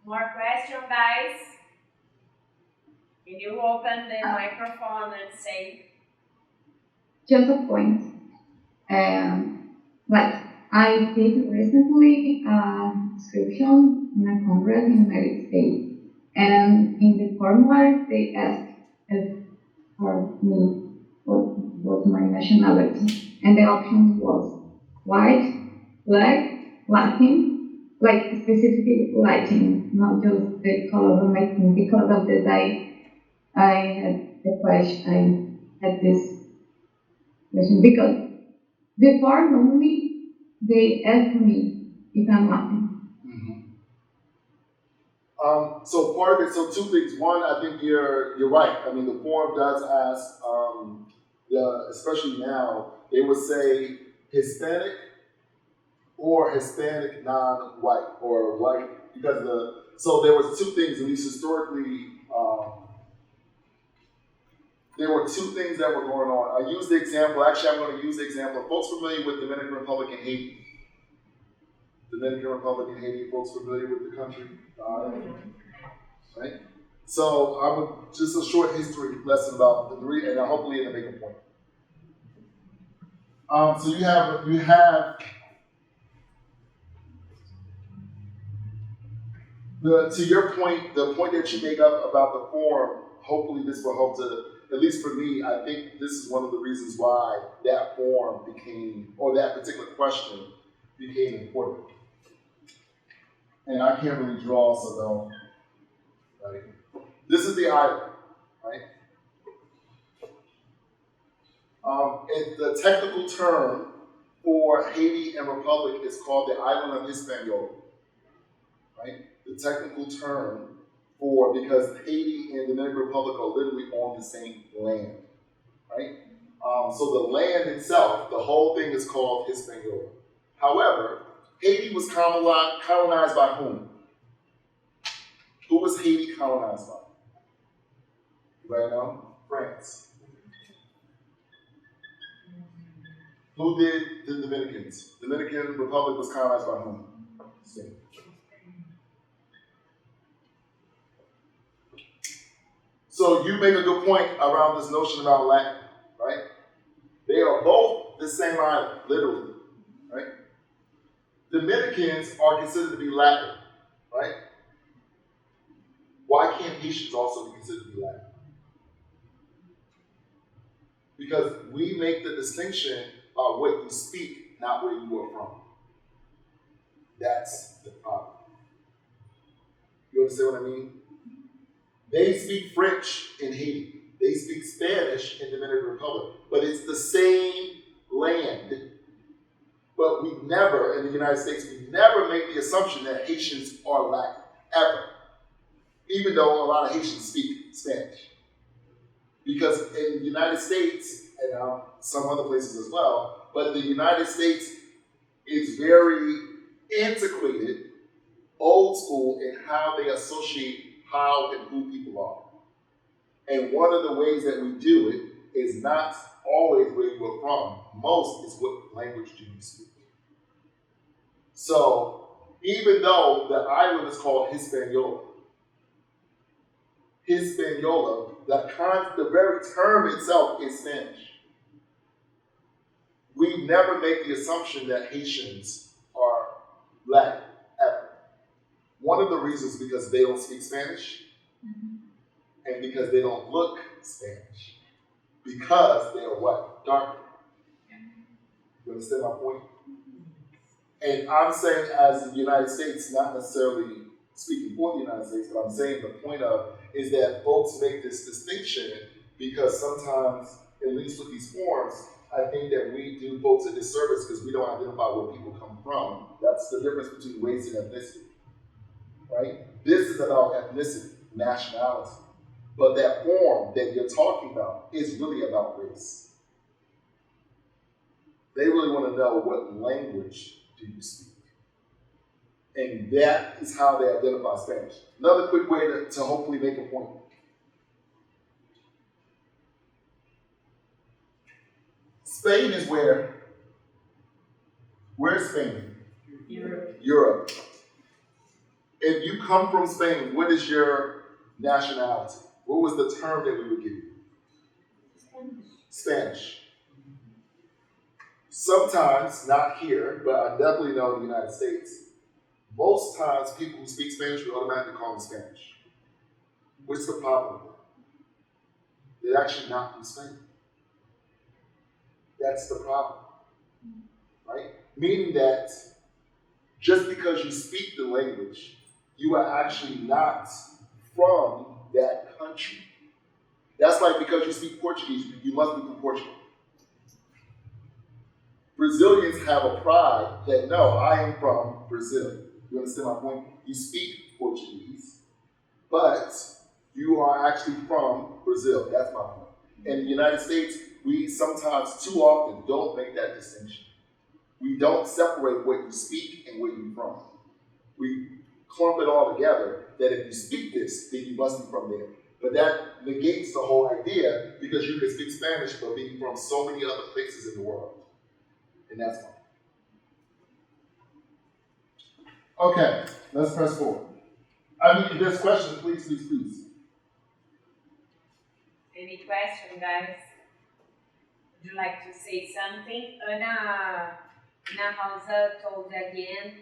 More questions, guys? Can you open the microphone and say? Just a point. Like I did recently a description in a congress in the United States, and in the formula they asked if for me what was my nationality, and the option was white, black, Latin, like specifically Latin, not just the color of my skin, because of this I had the question, I had this question because before normally they ask me if I'm Latin. So part of it, so two things. One, I think you're right. I mean, the form does ask, especially now, they would say Hispanic or Hispanic non-white or white because so there was two things, at least historically, there were two things that were going on. I used the example, actually I'm going to use the example. Folks familiar with Dominican Republic and Haiti? Dominican Republic and Haiti, folks familiar with the country? Right? So I would just a short history lesson about the three, and hopefully it'll make a point. So you have to your point, the point that you make up about the form. Hopefully this will help to, at least for me, I think this is one of the reasons why that form became, or that particular question became important. And I can't really draw, so don't. Right? This is the island, right? The technical term for Haiti and Republic is called the island of Hispaniola, right? The technical term because Haiti and the Dominican Republic are literally on the same land, right? So the land itself, the whole thing is called Hispaniola. However, Haiti was colonized by whom? Who was Haiti colonized by? Right now? France. Who did the Dominicans? Dominican Republic was colonized by whom? Spain. So you make a good point around this notion about Latin, right? They are both the same island, literally, right? Dominicans are considered to be Latin, right? Why can't Haitians also be considered to be Latin? Because we make the distinction of what you speak, not where you are from. That's the problem. You understand what I mean? They speak French in Haiti. They speak Spanish in the Dominican Republic. But it's the same land. But we never, in the United States, we never make the assumption that Haitians are Latin, ever. Even though a lot of Haitians speak Spanish. Because in the United States, and some other places as well, but the United States is very antiquated, old school in how they associate how and who people are. And one of the ways that we do it is not always where you are from. Most is what language do you speak. So even though the island is called Hispaniola, the very term itself is Spanish. We never make the assumption that Haitians are Latin, ever. One of the reasons is because they don't speak Spanish, and because they don't look Spanish. Because they are what? Darker. You understand my point? And I'm saying as the United States, not necessarily speaking for the United States, but I'm saying the point of is that folks make this distinction because sometimes, at least with these forms, I think that we do folks a disservice because we don't identify where people come from. That's the difference between race and ethnicity, right? This is about ethnicity, nationality. But that form that you're talking about is really about race. They really want to know what language do you speak. And that is how they identify Spanish. Another quick way to hopefully make a point. Spain is where? Where's Spain? Europe. If you come from Spain, what is your nationality? What was the term that we would give you? Spanish. Sometimes, not here, but I definitely know in the United States, most times people who speak Spanish, we automatically call them Spanish. What's the problem with that? They're actually not from Spain. That's the problem, right? Meaning that just because you speak the language, you are actually not from that country. That's like because you speak Portuguese, you must be from Portugal. Brazilians have a pride that no, I am from Brazil. You understand my point? You speak Portuguese, but you are actually from Brazil. That's my point. In the United States, we sometimes too often don't make that distinction. We don't separate what you speak and where you're from. We clump it all together that if you speak this, then you must be from there. But that negates the whole idea because you can speak Spanish but being from so many other places in the world. And that's fine. Okay, let's press forward. I mean, if there's questions, please, please, please. Any question, guys? Would you like to say something? Ana Rosa told again,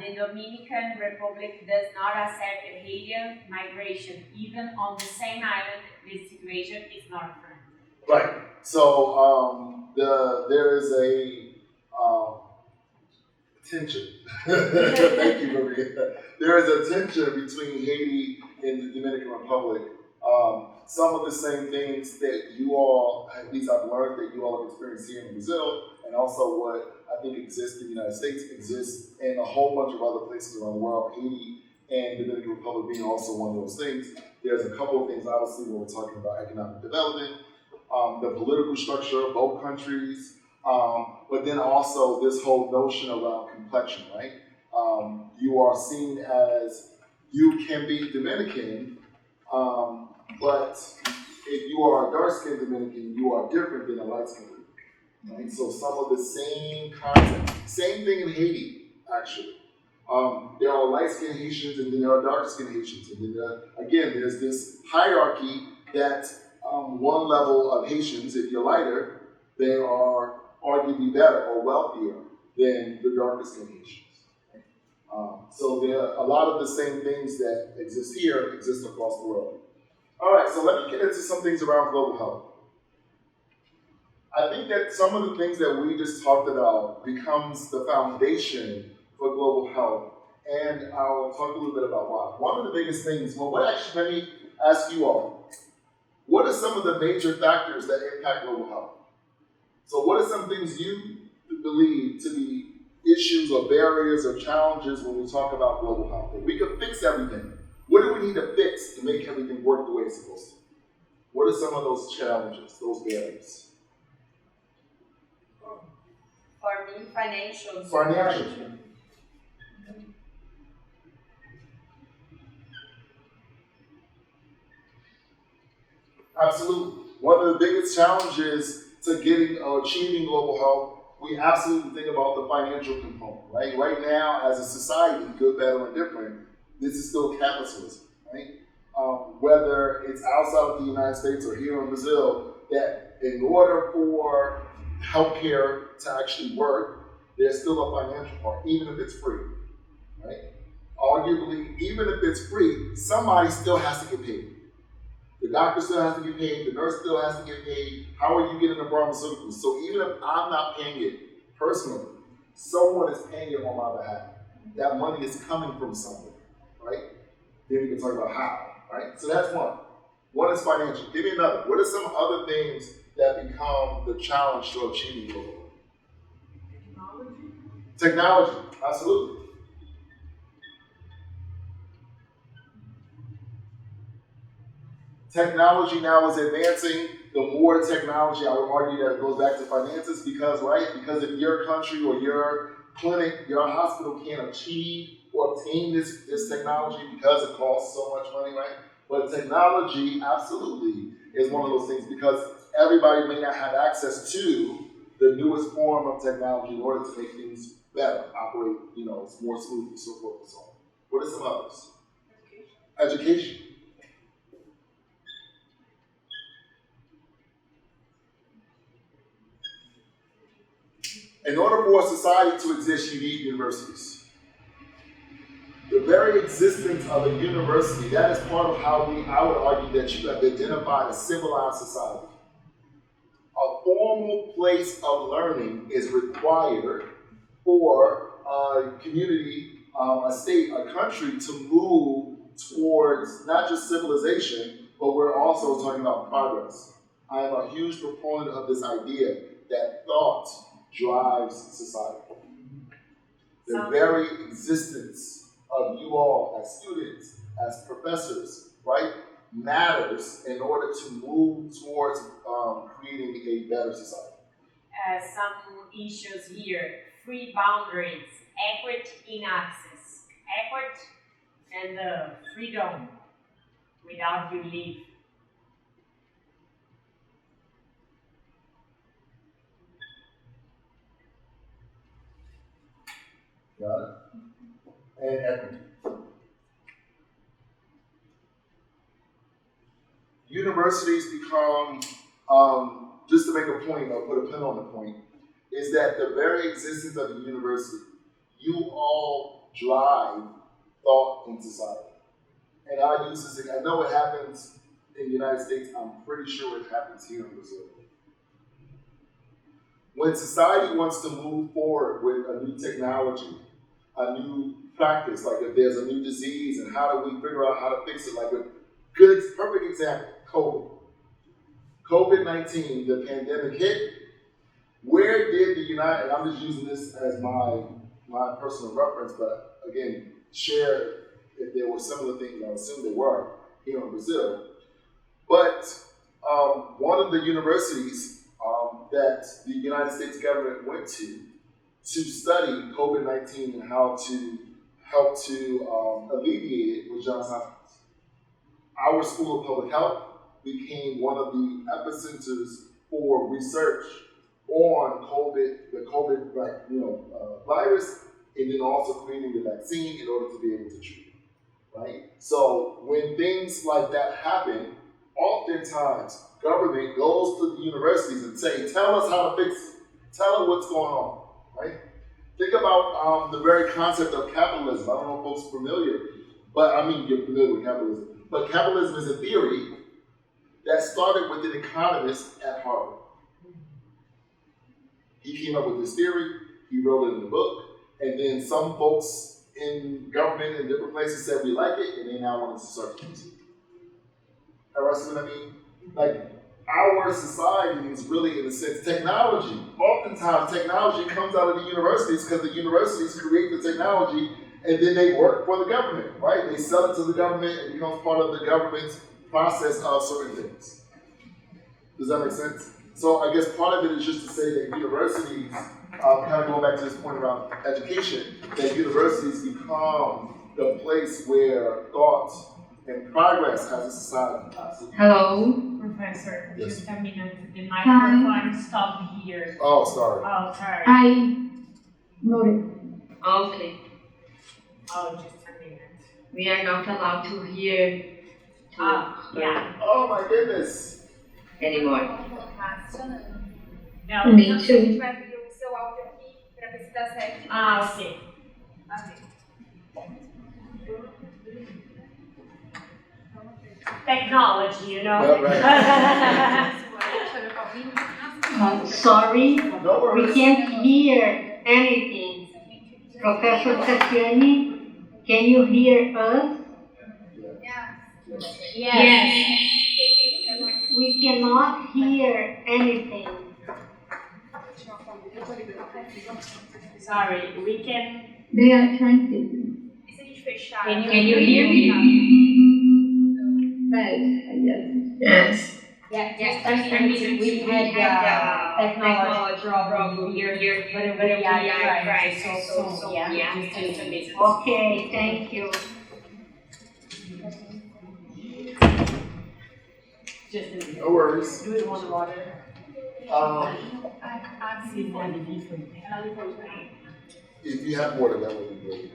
the Dominican Republic does not accept Haitian migration. Even on the same island, this situation is not friendly. Right. So there is a tension. Thank you, Maria. There is a tension between Haiti and the Dominican Republic. Some of the same things that you all, at least I've learned that you all have experienced here in Brazil, and also what I think exists in the United States exists in a whole bunch of other places around the world, Haiti and Dominican Republic being also one of those things. There's a couple of things, obviously, when we're talking about economic development, the political structure of both countries, but then also this whole notion around complexion, right? You are seen as, you can be Dominican, but if you are a dark-skinned Dominican, you are different than a light-skinned Dominican, right? So some of the same concepts, same thing in Haiti, actually. There are light-skinned Haitians and then there are dark-skinned Haitians. And then, again, there's this hierarchy that one level of Haitians, if you're lighter, they are arguably better or wealthier than the darker-skinned Haitians. So there are a lot of the same things that exist here exist across the world. All right, so let me get into some things around global health. I think that some of the things that we just talked about becomes the foundation for global health, and I'll talk a little bit about why. One of the biggest things, let me ask you all, what are some of the major factors that impact global health? So what are some things you believe to be issues or barriers or challenges when we talk about global health? If we could fix everything, what do we need to fix to make everything work the way it's supposed to? What are some of those challenges, those barriers? For me, financial. Financial. Absolutely. One of the biggest challenges to getting or achieving global health, we absolutely think about the financial component, right? Right now, as a society, good, bad, or indifferent, this is still capitalism, right? Whether it's outside of the United States or here in Brazil, that in order for healthcare to actually work, there's still a financial part, even if it's free, right? Arguably, even if it's free, somebody still has to get paid. The doctor still has to get paid, the nurse still has to get paid. How are you getting the pharmaceuticals? So even if I'm not paying it personally, someone is paying it on my behalf. That money is coming from somewhere, right? Then we can talk about how, right? So that's one. One is financial. Give me another. What are some other things that become the challenge to achieving global health? Technology, absolutely. Technology now is advancing. The more technology, I would argue that it goes back to finances because, right? Because if your country or your clinic, your hospital can't achieve or obtain this technology because it costs so much money, right? But technology absolutely is one of those things because everybody may not have access to the newest form of technology in order to make things better, operate, more smoothly, so forth and so on. What are some others? Education. for a society to exist, you need universities. The very existence of a university, that is part of how I would argue that you have identified a civilized society. A formal place of learning is required for a community, a state, a country to move towards not just civilization, but we're also talking about progress. I am a huge proponent of this idea that thought drives society. The very existence of you all as students, as professors, right, matters in order to move towards creating a better society. Some issues here: free boundaries, equity in access, equity and freedom without you leave. Got it? And equity. Universities become, just to make a point, or put a pin on the point, is that the very existence of the university, you all drive thought in society. And I use this, I know it happens in the United States, I'm pretty sure it happens here in Brazil. When society wants to move forward with a new technology, a new practice, like if there's a new disease and how do we figure out how to fix it, like a good, perfect example, COVID. COVID-19, the pandemic hit. Where did the United, and I'm just using this as my personal reference, but again, share if there were similar things, I assume there were here in Brazil. But one of the universities that the United States government went to study COVID-19 and how to help to alleviate it was Johns Hopkins. Our School of Public Health became one of the epicenters for research on COVID, the COVID virus, and then also creating the vaccine in order to be able to treat it, right? So when things like that happen, oftentimes government goes to the universities and say, tell us how to fix it. Tell us what's going on, right? Think about the very concept of capitalism. I don't know if folks are familiar, but I mean, you're familiar with capitalism. But capitalism is a theory that started with an economist at Harvard. He came up with this theory, he wrote it in a book, and then some folks in government in different places said we like it, and they now want us to start using it. All right, see what I mean? Like, our society is really, in a sense, technology. Oftentimes, technology comes out of the universities because the universities create the technology and then they work for the government, right? They sell it to the government, it becomes part of the government's process of certain things. Does that make sense? So I guess part of it is just to say that universities, kind of going back to this point around education, that universities become the place where thought and progress as a society. Hello. Professor, yes. Just a minute. The microphone stopped here. Oh, sorry. Oh, sorry. I noticed. Okay, Oh, just a minute. we are not allowed to hear Yeah. Oh my goodness. anymore. Não, Me não. too. A gente vai abrir o seu áudio aqui para ver se dá certo. Ok. Technology, you know? Yeah, Sorry, No we worries. can't hear anything. Professor Tatiani, can you hear us? Yes. We cannot hear anything. Sorry, we can. They are transiting. E se a gente fechar? Can you hear me? Bad, I guess. Yes. Yeah, just a minute. We had technology problem here, but we are trying so yeah, just a minute. Okay, thank you. Just a minute. No worries. Do you want water? If you have water, that would be great.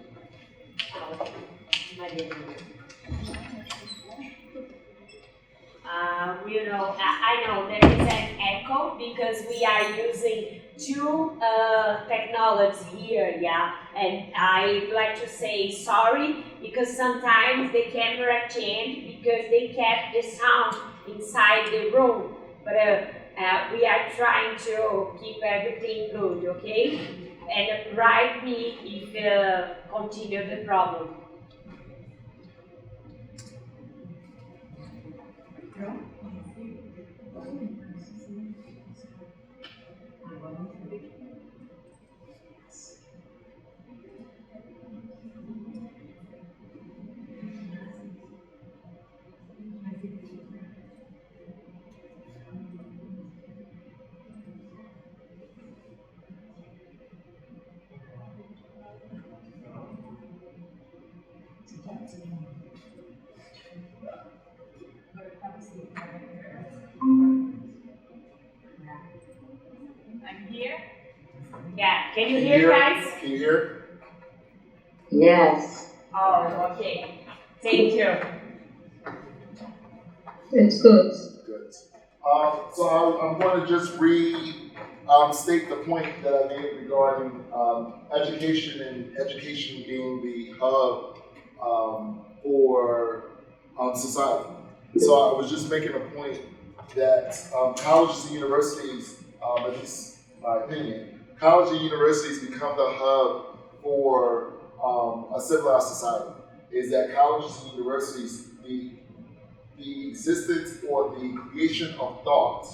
You know, I know there is an echo because we are using two technologies here, yeah, and I'd like to say sorry because sometimes the camera changed because they kept the sound inside the room, but we are trying to keep everything good, okay? And write me if continue the problem. I'm here. Yeah, can you hear, guys? Can you hear? Yes, Oh, okay. Thank you. it's good. Good. So I'm going to just state the point that I made regarding education and education being the hub for society. So I was just making a point that colleges and universities, at least my opinion, colleges and universities become the hub for a civilized society. Is that colleges and universities, the existence or the creation of thought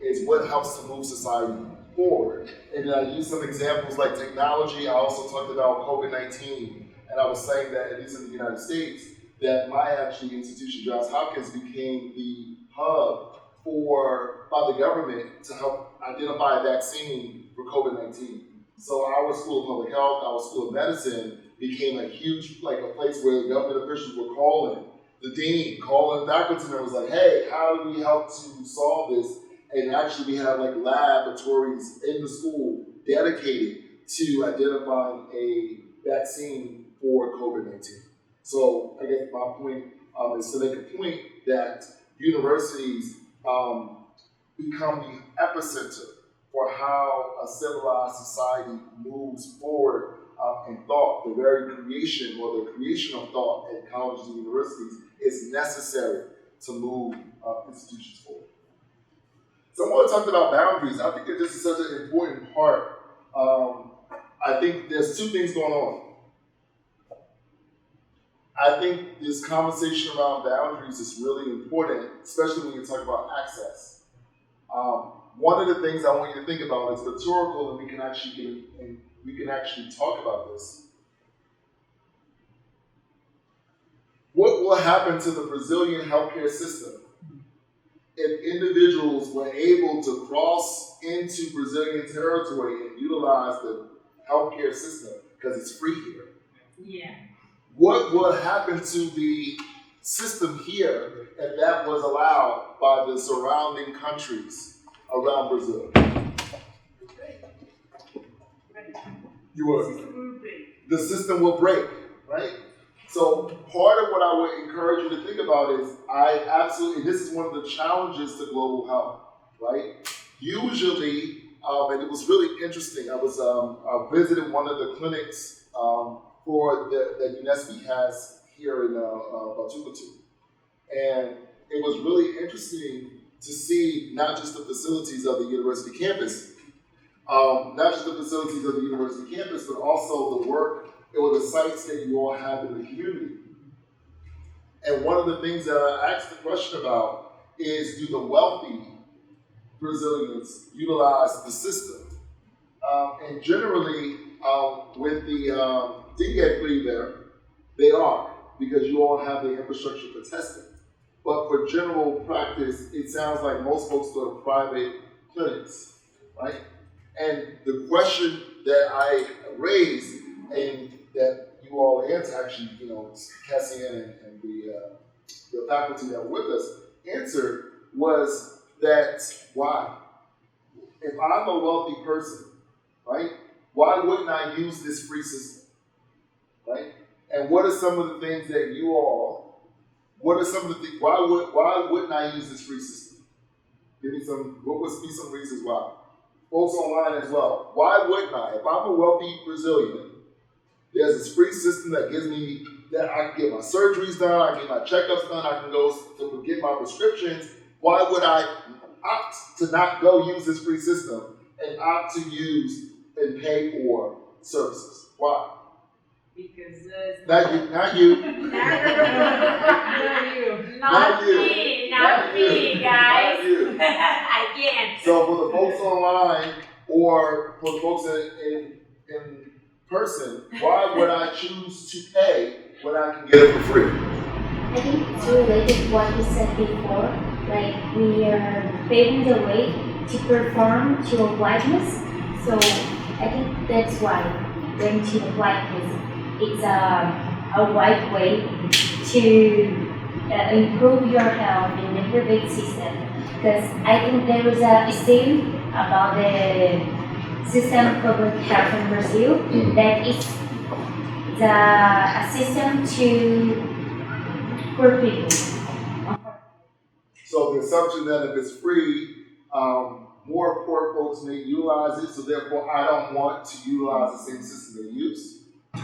is what helps to move society forward. And I used some examples like technology. I also talked about COVID-19, and I was saying that, at least in the United States, that my actually institution, Johns Hopkins, became the hub by the government to help identify a vaccine for COVID-19. So our School of Public Health, our School of Medicine became a huge, like a place where government officials were calling the dean, calling faculty members like, hey, how do we help to solve this? And actually we have like laboratories in the school dedicated to identifying a vaccine for COVID-19. So I guess my point is to make a point that universities become the epicenter for how a civilized society moves forward in thought. The very creation or the creation of thought at colleges and universities is necessary to move institutions forward. So I want to talk about boundaries. I think that this is such an important part. I think there's two things going on. I think this conversation around boundaries is really important, especially when you talk about access. One of the things I want you to think about is rhetorical, and we can actually talk about this. What will happen to the Brazilian healthcare system if individuals were able to cross into Brazilian territory and utilize the healthcare system because it's free here? Yeah. What would happen to the system here if that was allowed by the surrounding countries around Brazil? You would. The system will break, right? So part of what I would encourage you to think about is this is one of the challenges to global health, right? Usually, and it was really interesting, I visited one of the clinics for that UNESCO has here in Batucatu. And it was really interesting to see not just the facilities of the university campus, but also the work or the sites that you all have in the community. And one of the things that I asked the question about is, do the wealthy Brazilians utilize the system? And generally, with the dengue flea there, they are, because you all have the infrastructure for testing. But for general practice, it sounds like most folks go to private clinics, right? And the question that I raised, and that you all answered, actually, Cassian and the faculty that were with us answered, was that why? If I'm a wealthy person, right, why wouldn't I use this free system, right? And what are some of the things that why wouldn't I use this free system? What would be some reasons why? folks online as well. Why wouldn't I? If I'm a wealthy Brazilian, there's this free system that gives me that I can get my surgeries done, I can get my checkups done, I can go to get my prescriptions. Why would I opt to not go use this free system and opt to use and pay for services? Why? Because Not you, not you, not me, guys. not you. I can't. So for the folks online or for the folks in person, why would I choose to pay when I can get it for free? I think it's related to what you said before. Like we are paving the way to perform to a whiteness. So I think that's why going to the whiteness. It's a white way to improve your health in the private system. Because I think there is a study about the system of public health in Brazil that is a system to poor people. So the assumption that if it's free, more poor folks may utilize it, so therefore I don't want to utilize the same system they use. I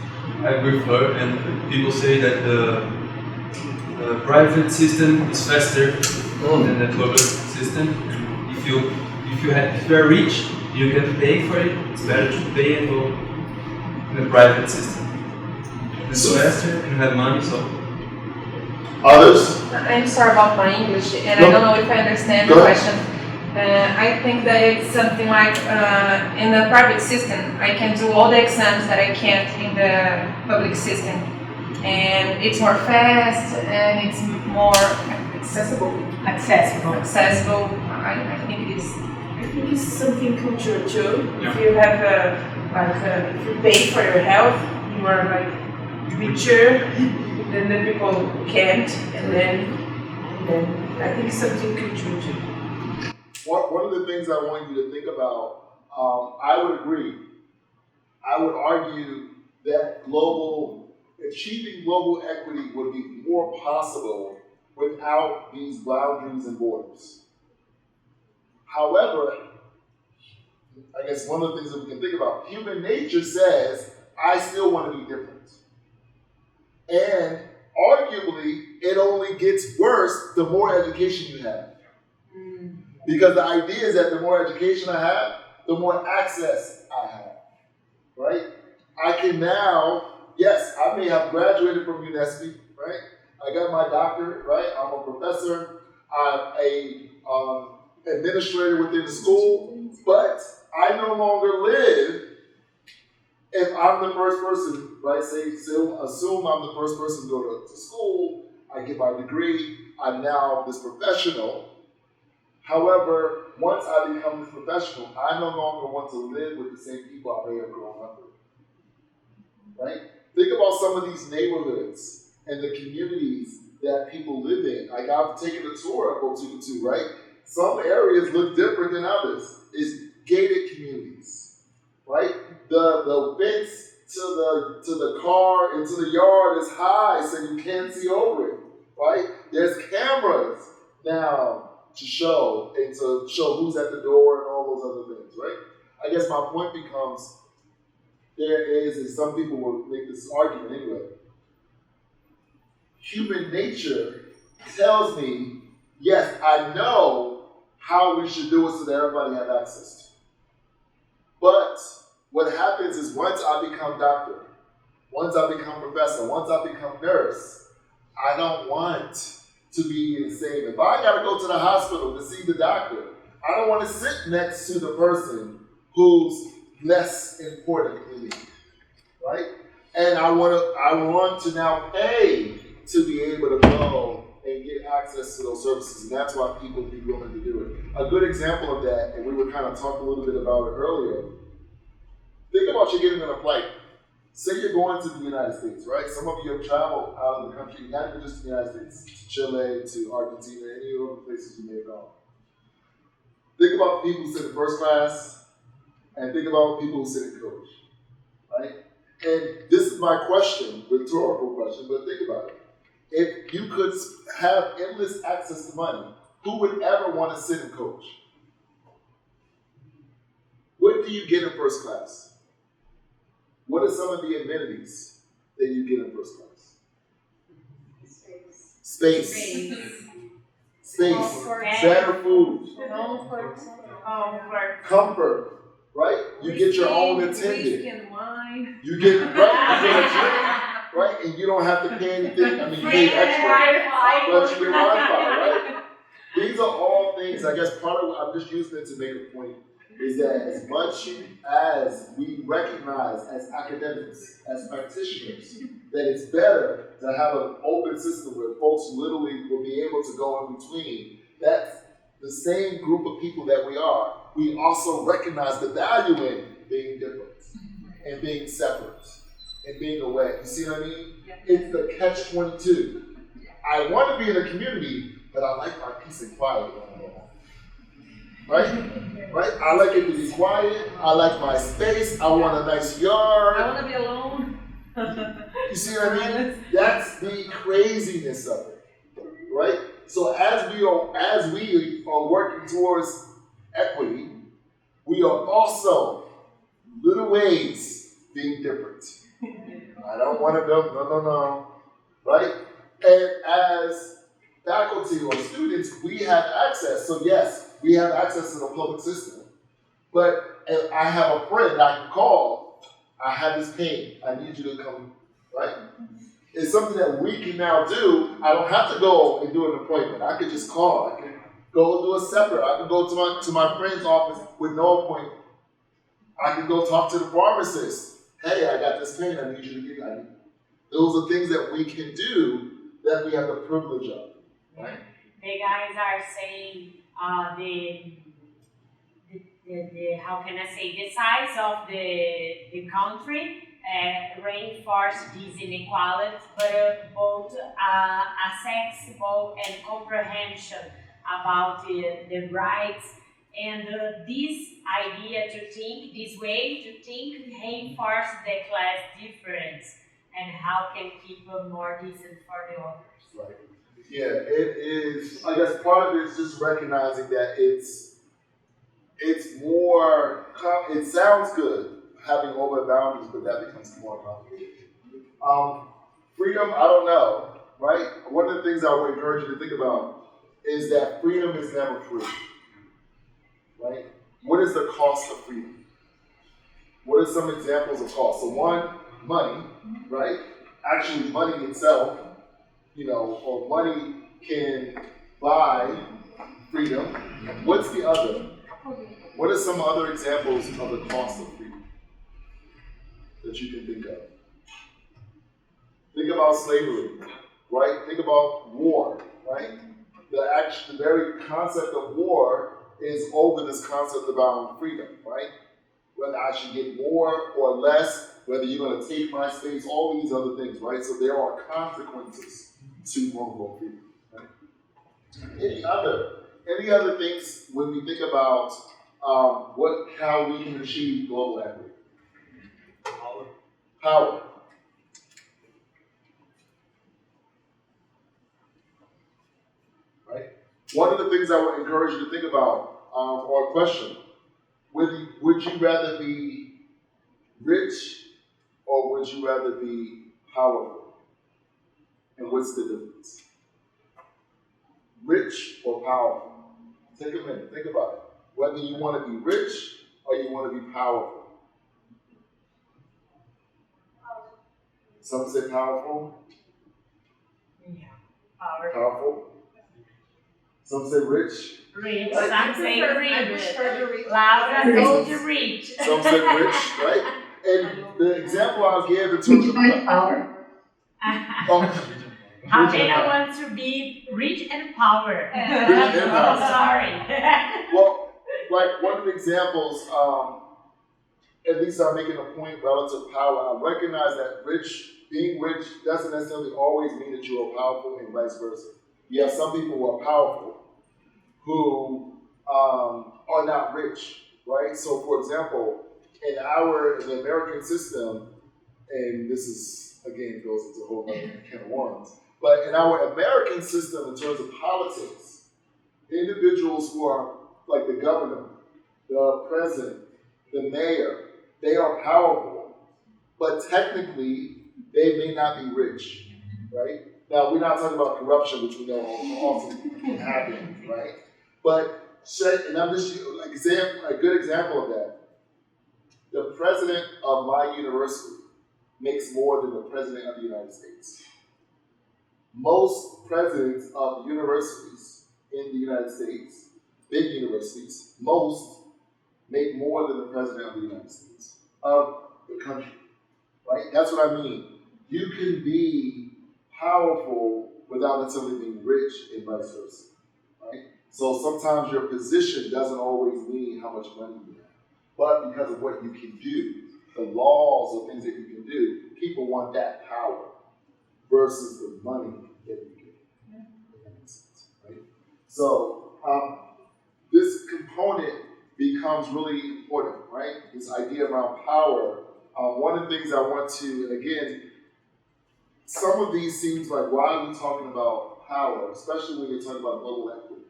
agree with her, and people say that the private system is faster than the public system. If you are rich, you can pay for it. It's better to pay and go in the private system. It's faster and you have money, so. Others? I'm sorry about my English, and I don't know if I understand the question. I think that it's something like in the private system, I can do all the exams that I can't in the public system. And it's more fast and it's more accessible. I think it is. I think it's something cultural too. Yeah. If you have if you pay for your health, you are like richer than the people who can't, and then I think it's something cultural too. One of the things I want you to think about, I would agree. I would argue that achieving global equity would be more possible without these boundaries and borders. However, I guess one of the things that we can think about, human nature says, I still want to be different. And arguably, it only gets worse the more education you have. Because the idea is that the more education I have, the more access I have, right? I can now, yes, I may have graduated from UNESCO, right? I got my doctorate, right? I'm a professor, I'm a administrator within the school, but I no longer live if I'm the first person, right? Assume I'm the first person to go to school, I get my degree, I'm now this professional. However, once I become this professional, I no longer want to live with the same people I may have grown up with. Right? Think about some of these neighborhoods and the communities that people live in. Like I've taken a tour of O2, right? Some areas look different than others. It's gated communities, right? The fence to the car and to the yard is high, so you can't see over it, right? There's cameras now to show who's at the door and all those other things, right? I guess my point becomes, and some people will make this argument anyway, human nature tells me, yes, I know how we should do it so that everybody has access to it. But what happens is once I become doctor, once I become professor, once I become nurse, I don't want to be the same. If I gotta go to the hospital to see the doctor, I don't want to sit next to the person who's less important than me, right? And I want to now pay to be able to go and get access to those services, and that's why people be willing to do it. A good example of that, and we were kind of talking a little bit about it earlier, think about you getting on a flight. Say you're going to the United States, right? Some of you have traveled out of the country, not even just the United States, to Chile, to Argentina, any other places you may have gone. Think about people who sit in first class, and think about people who sit in coach, right? And this is my question, rhetorical question, but think about it. If you could have endless access to money, who would ever want to sit in coach? What do you get in first class? What are some of the amenities that you get in first class? Space. Better food. Comfort. Right? You get your own attendant. You get right. You get a drink, right? And you don't have to pay anything. I mean, you pay extra, but you get Wi-Fi, right? These are all things. I guess part of what I'm just using it to make a point is that as much as we recognize as academics, as practitioners, that it's better to have an open system where folks literally will be able to go in between. That's the same group of people that we are. We also recognize the value in being different and being separate and being away. You see what I mean? Yeah. It's the catch-22. I want to be in a community, but I like my peace and quiet. Right? Right? I like it to be quiet. I like my space. I want a nice yard. I want to be alone. You see what I mean? That's the craziness of it. Right? So as we are working towards equity, we are also little ways being different. I don't want to go, no. Right? And as faculty or students, we have access. So yes, we have access to the public system. But if I have a friend I can call, I have this pain, I need you to come, right? It's something that we can now do. I don't have to go and do an appointment. I can just call. I can go do a separate. I can go to my friend's office with no appointment. I can go talk to the pharmacist. Hey, I got this pain. I need you to get it. Those are things that we can do that we have the privilege of. Right? The guys are saying the how can I say, the size of the country reinforce these inequalities, but both accessible and comprehension about the rights, and this idea to think, this way to think reinforce the class difference and how can people more decent for the others. Right. Yeah, it is. I guess part of it is just recognizing that it's more. It sounds good having open boundaries, but that becomes more complicated. Freedom, I don't know, right? One of the things I would encourage you to think about is that freedom is never free, right? What is the cost of freedom? What are some examples of cost? So one, money, right? Actually, money itself, or money can buy freedom. What's the other? What are some other examples of the cost of freedom that you can think of? Think about slavery, right? Think about war, right? The very concept of war is over this concept about freedom, right? Whether I should get more or less, whether you're going to take my space, all these other things, right? So there are consequences to quote-unquote freedom, right? Any other things when we think about how we can achieve global equity? Power. Right? One of the things I would encourage you to think about, or question, would you rather be rich or would you rather be powerful? And what's the difference? Rich or powerful? Take a minute, think about it. Whether you want to be rich or you want to be powerful. Some say powerful. Yeah. Powerful. Some say rich. Rich. Right? Some say I rich. prefer the rich. Laura told you rich. Some say rich, right? And the example I'll give in terms of power. Javena wants to be rich and power. Rich and power. Sorry. Well, like one of the examples, at least I'm making a point relative to power. I recognize that being rich doesn't necessarily always mean that you are powerful and vice versa. You have some people who are powerful who are not rich, right? So for example, in the American system, and this is, again, goes into a whole other can of worms, but in our American system, in terms of politics, individuals who are like the governor, the president, the mayor, they are powerful, but technically they may not be rich, right? Now, we're not talking about corruption, which we know often can happen, right? But, and I'm just like a good example of that. The president of my university makes more than the president of the United States. Most presidents of universities in the United States, big universities, most make more than the president of the United States, of the country, right? That's what I mean. You can be powerful without necessarily being rich and vice versa, right? So sometimes your position doesn't always mean how much money you have, but because of what you can do, the laws or things that you can do, people want that power versus the money that you get. If that makes sense, right? So this component becomes really important, right? This idea around power. One of the things I want to, and again, some of these seems like, why are we talking about power, especially when you're talking about global equity?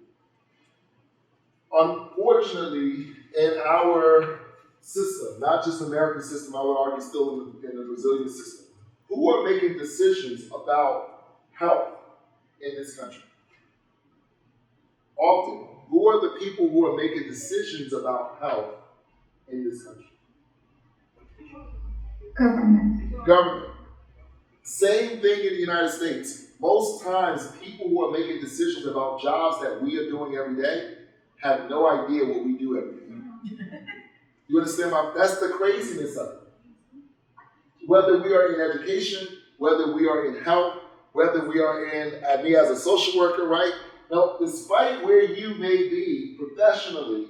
Unfortunately, in our system, not just American system, I would argue still in the Brazilian system, who are making decisions about health in this country? Often, who are the people who are making decisions about health in this country? Government. Same thing in the United States. Most times, people who are making decisions about jobs that we are doing every day have no idea what we do every day. You understand? That's the craziness of it. Whether we are in education, whether we are in health, whether we are in, me as a social worker, right? Now, despite where you may be professionally,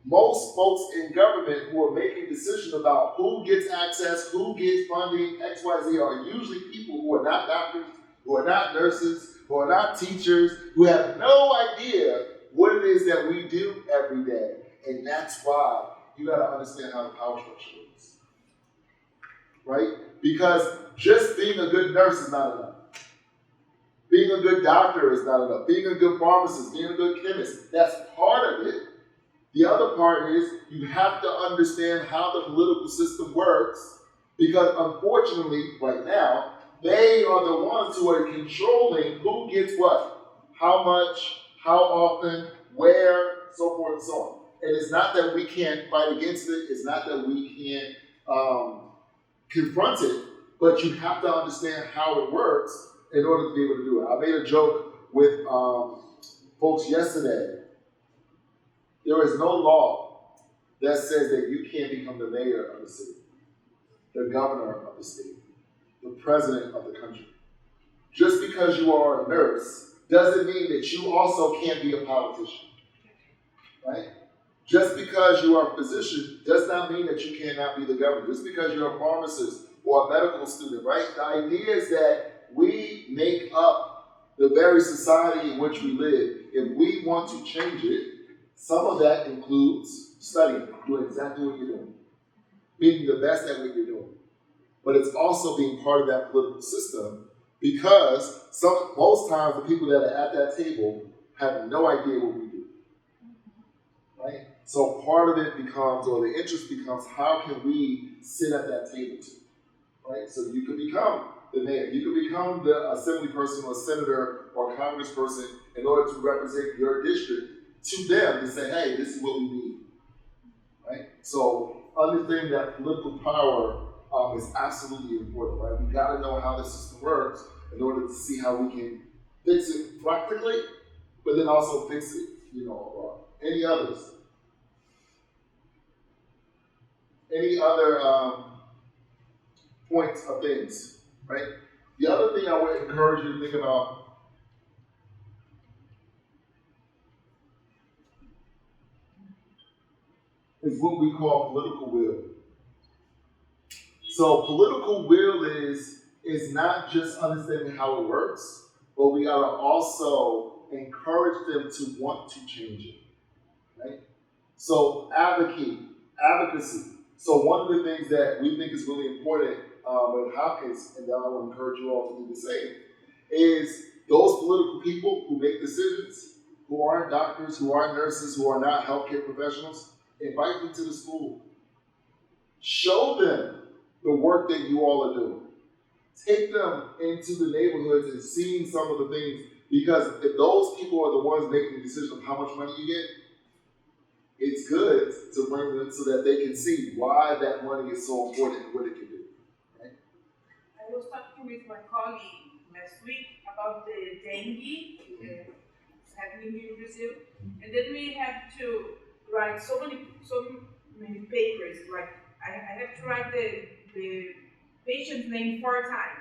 most folks in government who are making decisions about who gets access, who gets funding, X, Y, Z, are usually people who are not doctors, who are not nurses, who are not teachers, who have no idea what it is that we do every day. And that's why you got to understand how the power structure is, right? Because just being a good nurse is not enough. Being a good doctor is not enough. Being a good pharmacist, being a good chemist, that's part of it. The other part is you have to understand how the political system works, because unfortunately, right now, they are the ones who are controlling who gets what, how much, how often, where, so forth and so on. And it's not that we can't fight against it, it's not that we can't confront it, but you have to understand how it works in order to be able to do it. I made a joke with folks yesterday. There is no law that says that you can't become the mayor of the city, the governor of the state, the president of the country. Just because you are a nurse doesn't mean that you also can't be a politician, right? Just because you are a physician does not mean that you cannot be the governor. Just because you're a pharmacist or a medical student, right? The idea is that we make up the very society in which we live. If we want to change it, some of that includes studying, doing exactly what you're doing, being the best at what you're doing. But it's also being part of that political system, because most times the people that are at that table have no idea what we do, right? So part of it becomes, or the interest becomes, how can we sit at that table too, right? So you can become the mayor, you can become the assembly person or senator or congressperson in order to represent your district to them to say, hey, this is what we need, right? So understanding that political power is absolutely important, right? We got to know how the system works in order to see how we can fix it practically, but then also fix it, any others. Any other points of things, right? The other thing I would encourage you to think about is what we call political will. So political will is not just understanding how it works, but we gotta also encourage them to want to change it, right? So advocacy. So one of the things that we think is really important with Hopkins, and that I will encourage you all to do the same, is those political people who make decisions, who aren't doctors, who aren't nurses, who are not healthcare professionals, Invite them to the school. Show them the work that you all are doing. Take them into the neighborhoods and seeing some of the things, because if those people are the ones making the decision of how much money you get, it's good to bring them so that they can see why that money is so important and what it can do. Right? I was talking with my colleague last week about the dengue happening in Brazil, and then we have to write so many papers. Like I have to write the patient's name 4 times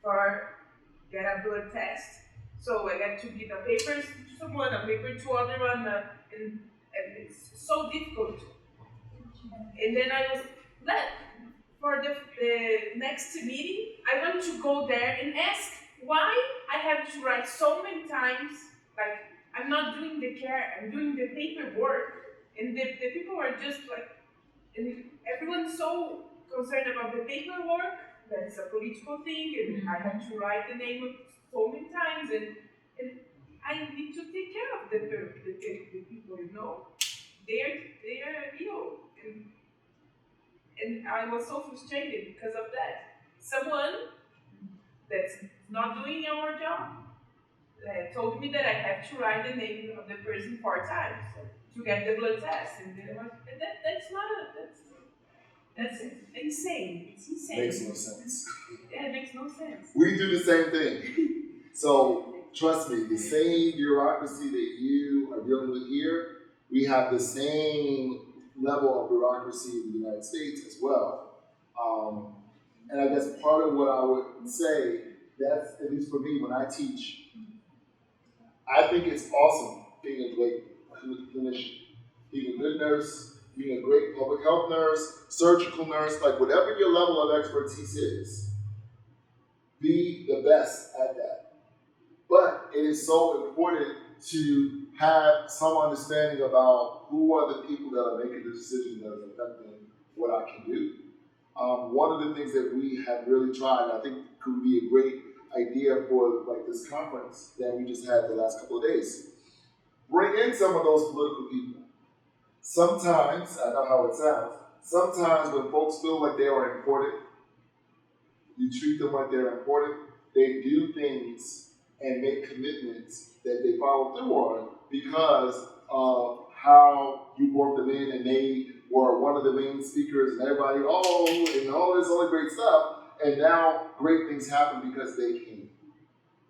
for get a blood test. So I got to give a paper to someone, a paper to other one, and it's so difficult. And then I was for the next meeting, I want to go there and ask why I have to write so many times. Like I'm not doing the care, I'm doing the paperwork, and the people are just like, and everyone's so concerned about the paperwork. That's a political thing, and I have to write the name so many times, and I need to take care of the people, you know. They are ill, and I was so frustrated because of that. Someone that's not doing our job told me that I have to write the name of the person 4 times to get the blood test, and then that's not that's insane. It's insane. Makes no sense. Yeah, it makes no sense. We do the same thing. So trust me, the same bureaucracy that you are dealing with here, we have the same level of bureaucracy in the United States as well. And I guess part of what I would say, that's, at least for me when I teach, I think it's awesome being a great clinician, being a good nurse, being a great public health nurse, surgical nurse, like whatever your level of expertise is, be the best at that. But it is so important to have some understanding about who are the people that are making the decision that is affecting what I can do. One of the things that we have really tried, and I think could be a great idea for like this conference that we just had the last couple of days, bring in some of those political people. Sometimes, I know how it sounds, sometimes when folks feel like they are important, you treat them like they're important, they do things and make commitments that they follow through on because of how you brought them in and they were one of the main speakers and everybody, and all this other great stuff, and now great things happen because they came.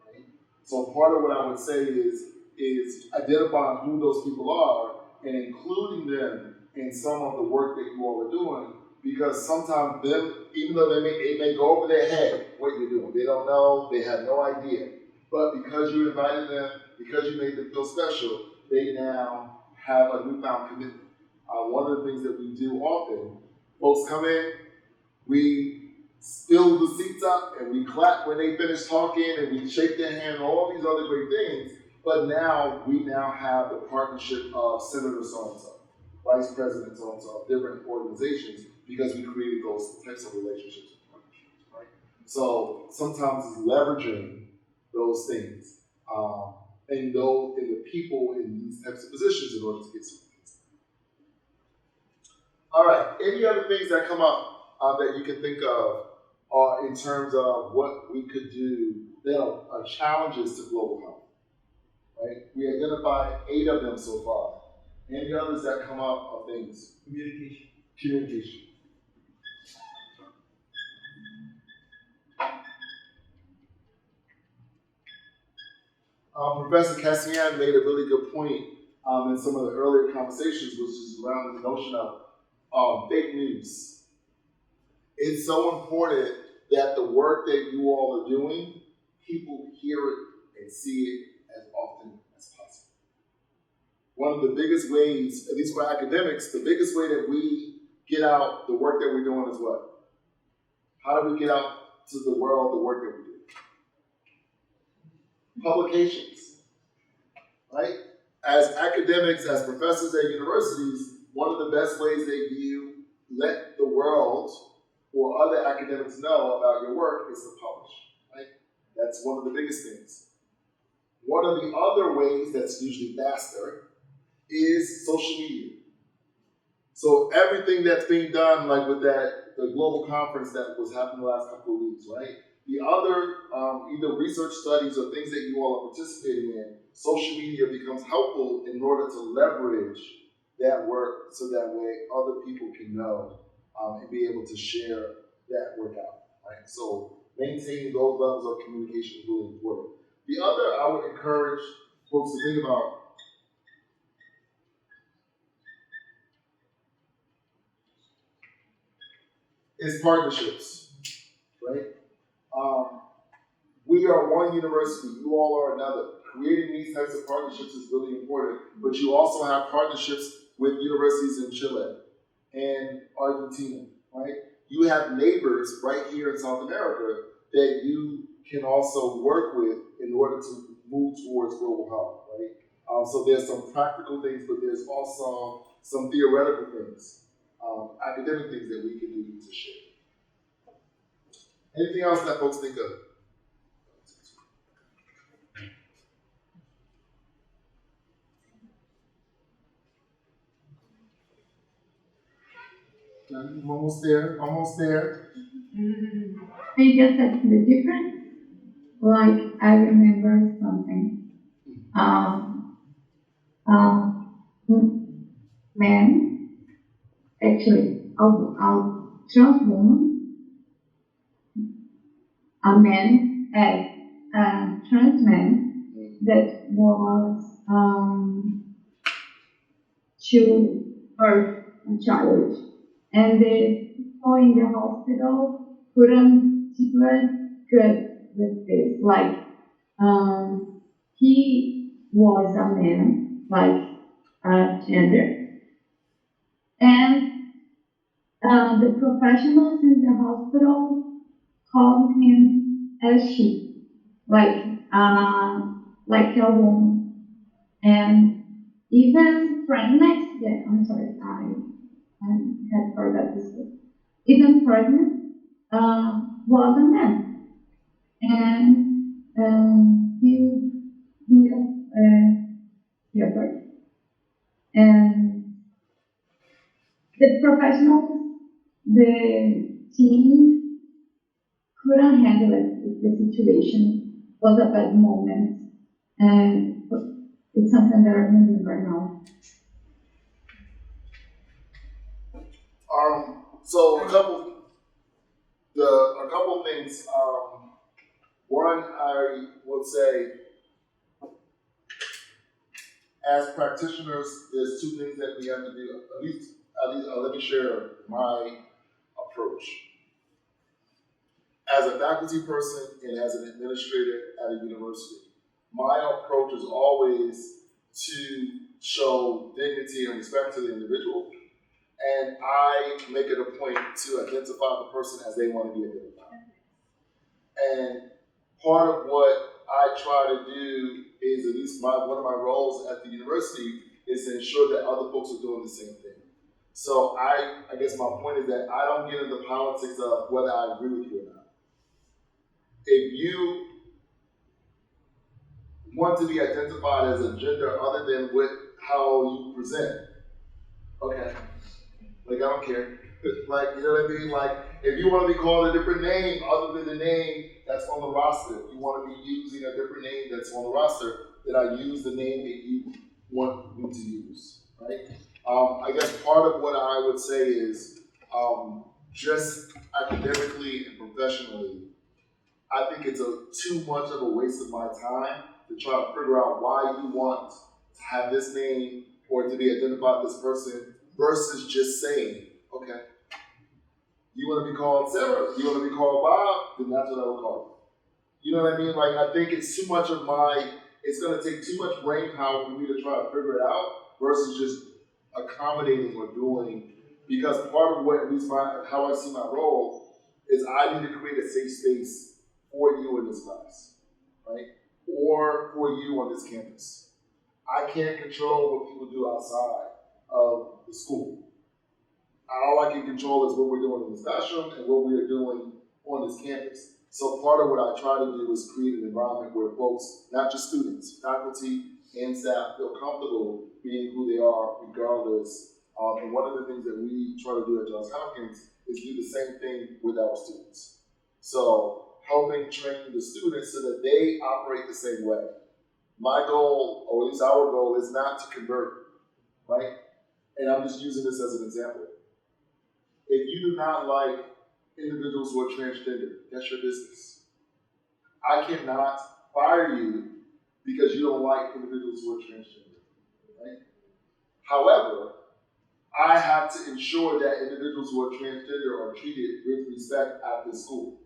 Right? So part of what I would say is identifying who those people are and including them in some of the work that you all are doing, because sometimes them, even though it may go over their head what you're doing, they don't know, they have no idea. But because you invited them, because you made them feel special, they now have a newfound commitment. One of the things that we do often, folks come in, we fill the seats up and we clap when they finish talking and we shake their hand and all these other great things. But now we have the partnership of Senator so-and-so, Vice President so-and-so, of different organizations because we created those types of relationships and partnerships, right? So sometimes it's leveraging those things and the people in these types of positions in order to get some things done. All right, any other things that come up that you can think of in terms of what we could do that are challenges to global health? Right? We identified 8 of them so far. Any others that come up are things? Communication. Professor Cassian made a really good point in some of the earlier conversations, which is around the notion of fake news. It's so important that the work that you all are doing, people hear it and see it as often as possible. One of the biggest ways, at least for academics, the biggest way that we get out the work that we're doing is what? How do we get out to the world the work that we do? Publications, right? As academics, as professors at universities, one of the best ways that you let the world or other academics know about your work is to publish, right? That's one of the biggest things. One of the other ways that's usually faster is social media. So everything that's being done, like with the global conference that was happening the last couple of weeks, right? The other, either research studies or things that you all are participating in, social media becomes helpful in order to leverage that work so that way other people can know and be able to share that work out, right? So maintaining those levels of communication is really important. The other I would encourage folks to think about is partnerships, right? We are one university, you all are another. Creating these types of partnerships is really important, but you also have partnerships with universities in Chile and Argentina, right? You have neighbors right here in South America that you can also work with in order to move towards global health, right? So there's some practical things, but there's also some theoretical things, academic things that we can do to share. Anything else that folks think of? I'm almost there, almost there. I guess that's the difference. Like, I remember something. Men, actually, a trans woman, a man, a trans man that was to birth a child. And the people in the hospital couldn't keep good with this. Like, he was a man, like gender, and the professionals in the hospital called him as she, like a woman, and even pregnant. Yeah, I'm sorry, I had forgot this word. Even pregnant was a man, and he yeah, sorry. And the professionals, the team couldn't handle it. The situation was a bad moment, and it's something that I remember now. So a couple things. One, I would say, as practitioners, there's two things that we have to do. At least let me share my approach. As a faculty person and as an administrator at a university, my approach is always to show dignity and respect to the individual, and I make it a point to identify the person as they want to be identified. And part of what I try to do is, at least one of my roles at the university, is to ensure that other folks are doing the same thing. So I guess my point is that I don't get into politics of whether I agree with you or not. If you want to be identified as a gender other than how you present, okay, like I don't care. Like, you know what I mean? Like, if you want to be called a different name other than the name that's on the roster, if you want to be using a different name that's on the roster, then I use the name that you want me to use, right? I guess part of what I would say is, just academically and professionally, I think it's too much of a waste of my time to try to figure out why you want to have this name or to be identified this person versus just saying, okay, you want to be called Sarah, you want to be called Bob, then that's what I would call you. You know what I mean? Like, I think it's too much of it's going to take too much brain power for me to try to figure it out versus just accommodating or doing, because part of what, at least how I see my role, is I need to create a safe space for you in this class, right? Or for you on this campus. I can't control what people do outside of the school. All I can control is what we're doing in this classroom and what we are doing on this campus. So part of what I try to do is create an environment where folks, not just students, faculty and staff, feel comfortable being who they are regardless And one of the things that we try to do at Johns Hopkins is do the same thing with our students. So helping train the students so that they operate the same way. My goal, or at least our goal, is not to convert, right? And I'm just using this as an example. If you do not like individuals who are transgender, that's your business. I cannot fire you because you don't like individuals who are transgender, right? However, I have to ensure that individuals who are transgender are treated with respect at this school.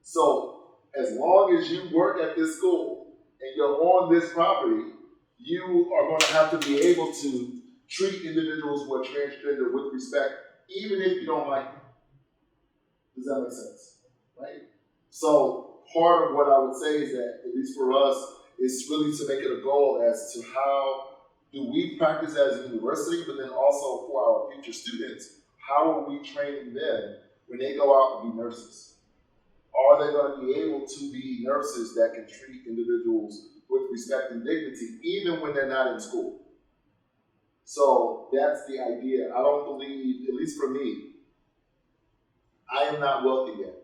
So as long as you work at this school and you're on this property, you are going to have to be able to treat individuals who are transgender with respect, even if you don't like them. Does that make sense? Right? So part of what I would say is that, at least for us, is really to make it a goal as to how do we practice as a university, but then also for our future students, how are we training them when they go out and be nurses? Are they going to be able to be nurses that can treat individuals with respect and dignity, even when they're not in school? So that's the idea. I don't believe, at least for me, I am not wealthy yet.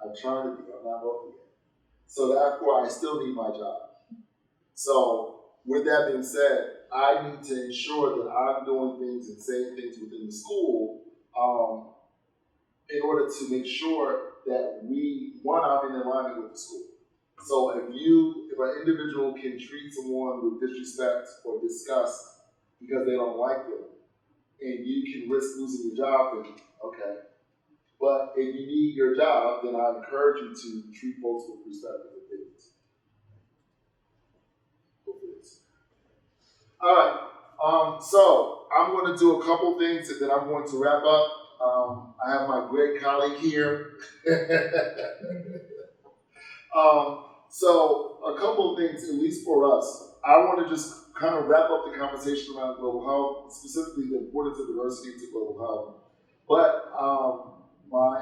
I'm trying to be, I'm not wealthy yet. So therefore, I still need my job. So with that being said, I need to ensure that I'm doing things and saying things within the school in order to make sure that I'm in alignment with the school. So if an individual can treat someone with disrespect or disgust because they don't like them, and you can risk losing your job, then okay. But if you need your job, then I encourage you to treat folks with respect and dignity. All right. So I'm going to do a couple things, and then I'm going to wrap up. I have my great colleague here. So a couple of things, at least for us. I want to just kind of wrap up the conversation around global health, specifically the importance of diversity to global health. But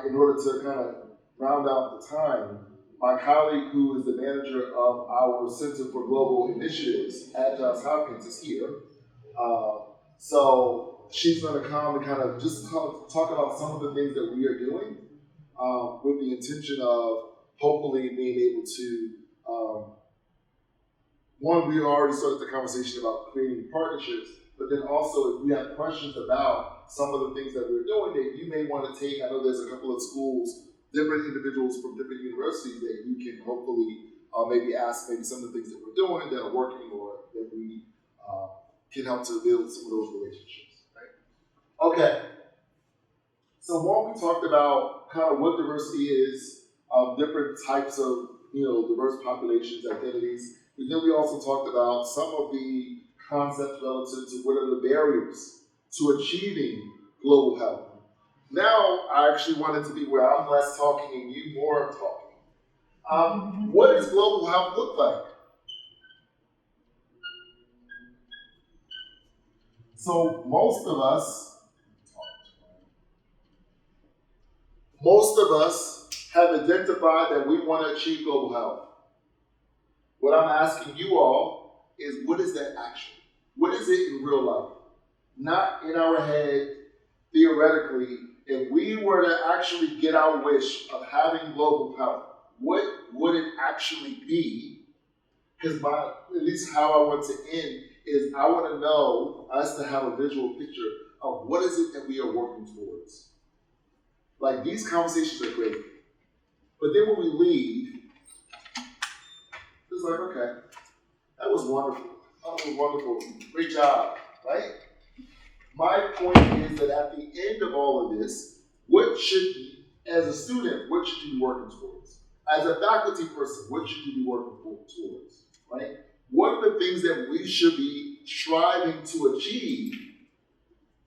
in order to kind of round out the time, my colleague, who is the manager of our Center for Global Initiatives at Johns Hopkins, is here. So she's going to come and kind of just talk about some of the things that we are doing with the intention of hopefully being able to, one, we already started the conversation about creating partnerships, but then also if you have questions about some of the things that we're doing that you may want to take, I know there's a couple of schools, different individuals from different universities that you can hopefully maybe ask maybe some of the things that we're doing that are working or that we can help to build some of those relationships, right? Okay. So one, we talked about kind of what diversity is, different types of, diverse populations, identities. And then we also talked about some of the concepts relative to what are the barriers to achieving global health. Now, I actually want it to be where I'm less talking and you more talking. What does global health look like? So most of us have identified that we want to achieve global health. What I'm asking you all is, what is that actually? What is it in real life? Not in our head, theoretically. If we were to actually get our wish of having global health, what would it actually be? Because at least how I want to end is I want to know us to have a visual picture of what is it that we are working towards. Like, these conversations are great. But then when we leave, it's like, okay, that was wonderful. That was wonderful. Great job, right? My point is that at the end of all of this, as a student, what should you be working towards? As a faculty person, what should you be working towards, right? What are the things that we should be striving to achieve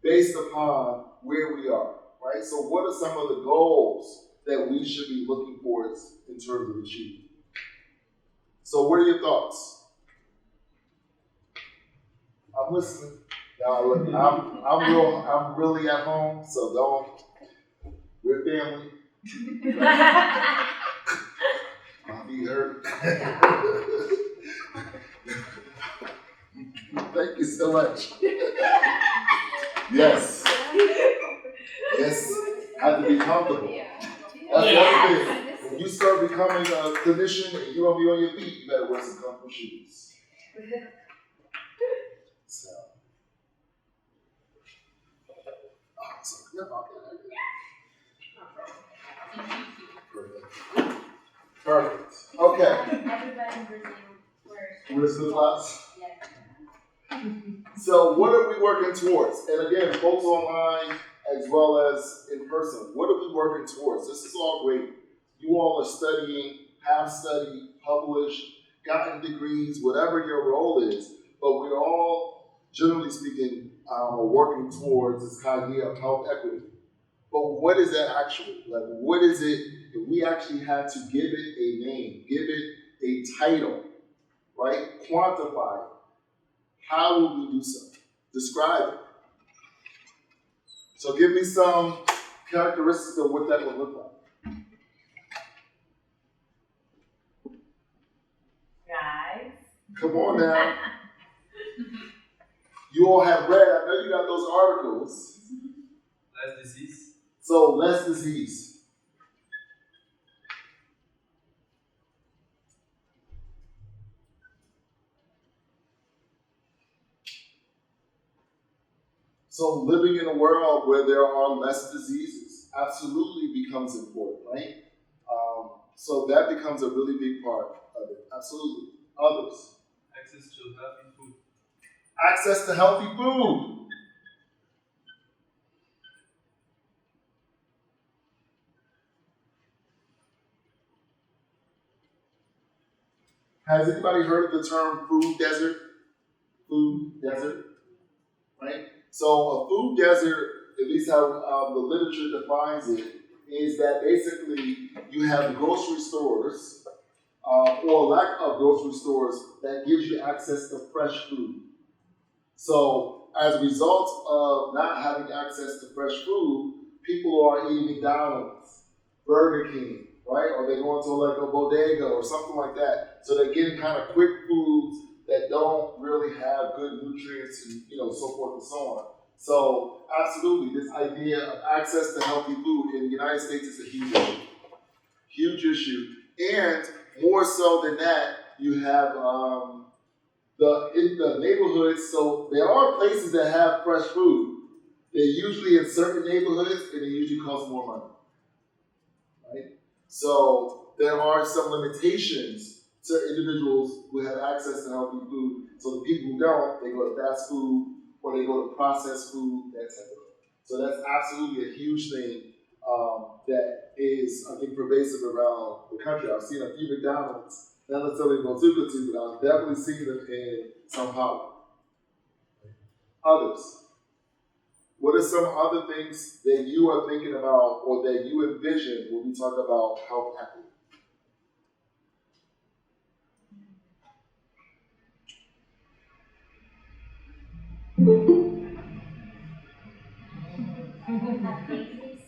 based upon where we are, right? So what are some of the goals that we should be looking towards in terms of achievement? So what are your thoughts? I'm listening. Now, I'm really at home, so we're family. I'll be hurt. Thank you so much. Yes. Yes. Have to be comfortable. That's the other thing. When you start becoming a clinician and you're gonna be on your feet, you better wear some comfortable shoes. So. Oh, so yeah, Perfect. Okay. Everybody in Brazil wears. Wear flip flops. So what are we working towards? And again, both online as well as in person. What are we working towards? This is all great. You all are studying, have studied, published, gotten degrees, whatever your role is. But we're all, generally speaking, working towards this idea of health equity. But what is that actually? Like, what is it if we actually had to give it a name, give it a title, right? Quantify it. How will we do so? Describe it. So give me some characteristics of what that would look like. Guys. Come on now. You all have read, I know you got those articles. Less disease. So less disease. So living in a world where there are less diseases absolutely becomes important, right? So that becomes a really big part of it. Absolutely. Others. Access to healthy food. Access to healthy food. Has anybody heard of the term food desert? Food desert, right? So a food desert, at least how the literature defines it, is that basically you have grocery stores or lack of grocery stores that gives you access to fresh food. So as a result of not having access to fresh food, people are eating McDonald's, Burger King, right? Or they go into like a bodega or something like that. So they're getting kind of quick foods that don't really have good nutrients and so forth and so on. So absolutely, this idea of access to healthy food in the United States is a huge issue. Huge issue. And more so than that, you have in the neighborhoods, so there are places that have fresh food. They're usually in certain neighborhoods and they usually cost more money. Right? So there are some limitations to individuals who have access to healthy food. So the people who don't, they go to fast food or they go to processed food, that type of thing. So that's absolutely a huge thing that is, I think, pervasive around the country. I've seen a few McDonald's, not necessarily in Motucatu, but I've definitely seen them in Sao Paulo. Others. What are some other things that you are thinking about or that you envision when we talk about health equity?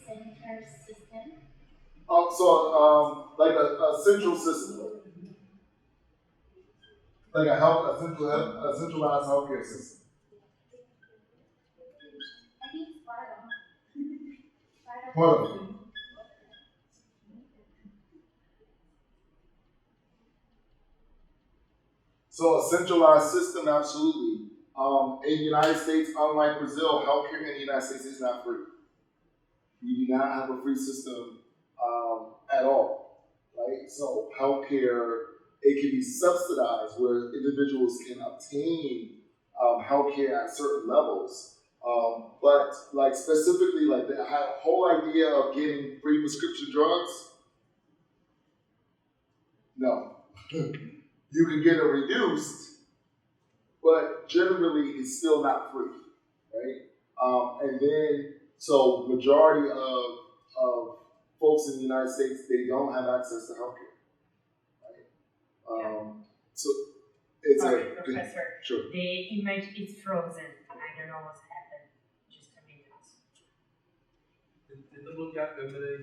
Center system. Like a central system, like a centralized healthcare system. I think it's Part of it. So a centralized system, absolutely. In the United States, unlike Brazil, healthcare in the United States is not free. We do not have a free system at all, right? So healthcare, it can be subsidized where individuals can obtain healthcare at certain levels. But like specifically, like the whole idea of getting free prescription drugs, no. You can get it reduced, but generally it's still not free, right? And then, so majority of folks in the United States, they don't have access to healthcare, right? So it's Sorry, Professor. Sure. The image is frozen. I don't know what's happened. Just a minute. Tenta bloquear a câmera e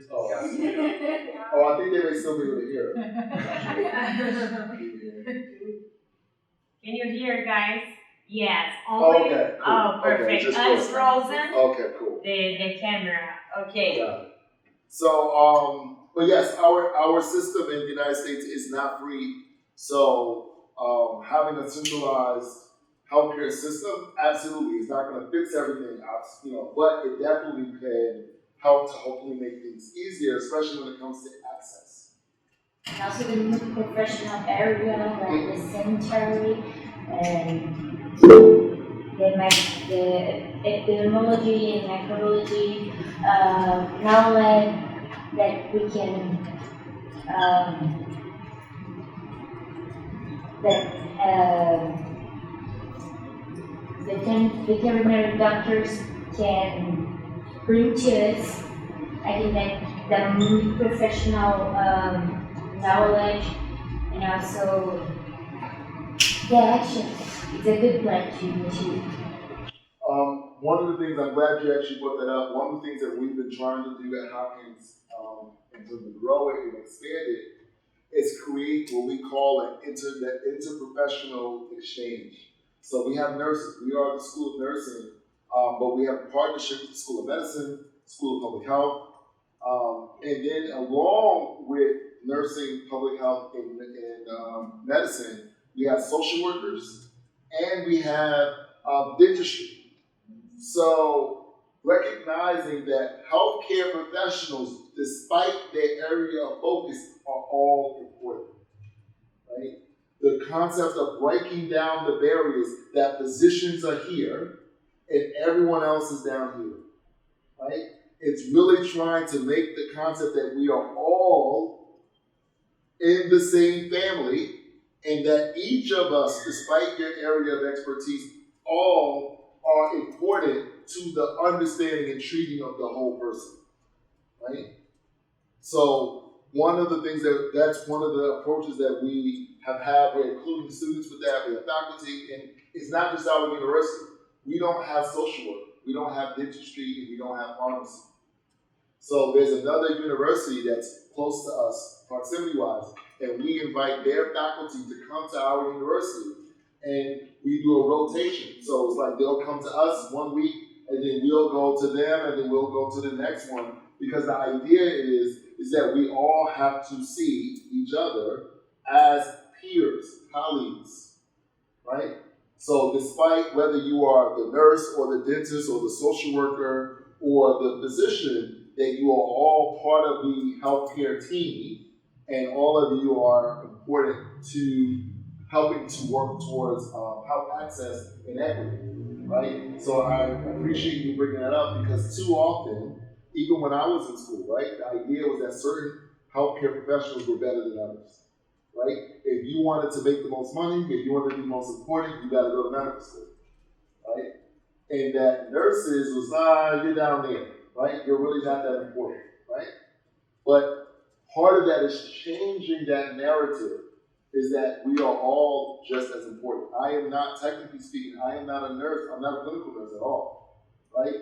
I think they may still be able to hear it. Can you hear, guys? Yes, only. Okay, cool. Oh, perfect. just Unfrozen. Okay, cool. The camera. Okay. Got it. So, but yes, our system in the United States is not free. So, having a centralized healthcare system absolutely is not going to fix everything, but it definitely can help to hopefully make things easier, especially when it comes to access. And also the professional area, like the sanitary and the epidemiology and microbiology knowledge that we can the veterinary doctors can bring to us. I think that the professional knowledge and also the action. It's a good plan to. One of the things, I'm glad you actually brought that up, one of the things that we've been trying to do at Hopkins in terms of grow it and expand it is create what we call an interprofessional exchange. So we have nurses, we are the School of Nursing, but we have a partnership with the School of Medicine, School of Public Health, and then along with nursing, public health, and medicine, we have social workers, and we have dentistry. So recognizing that healthcare professionals, despite their area of focus, are all important, right? The concept of breaking down the barriers that physicians are here and everyone else is down here, right? It's really trying to make the concept that we are all in the same family and that each of us, despite your area of expertise, all are important to the understanding and treating of the whole person, right? So one of the things that's one of the approaches that we have had, we're including students with that, we have faculty, and it's not just our university. We don't have social work, we don't have dentistry, and we don't have pharmacy. So there's another university that's close to us, proximity-wise, and we invite their faculty to come to our university, and we do a rotation. So it's like they'll come to us 1 week, and then we'll go to them, and then we'll go to the next one, because the idea is that we all have to see each other as peers, colleagues, right? So despite whether you are the nurse or the dentist or the social worker or the physician, that you are all part of the healthcare team, and all of you are important to helping to work towards health access and equity, right? So I appreciate you bringing that up, because too often, even when I was in school, right, the idea was that certain healthcare professionals were better than others, right? If you wanted to make the most money, if you wanted to be most important, you got to go to medical school, right? And that nurses was, you're down there, right? You're really not that important, right? But part of that is changing that narrative, is that we are all just as important. I am not, technically speaking, I am not a nurse, I'm not a clinical nurse at all, right?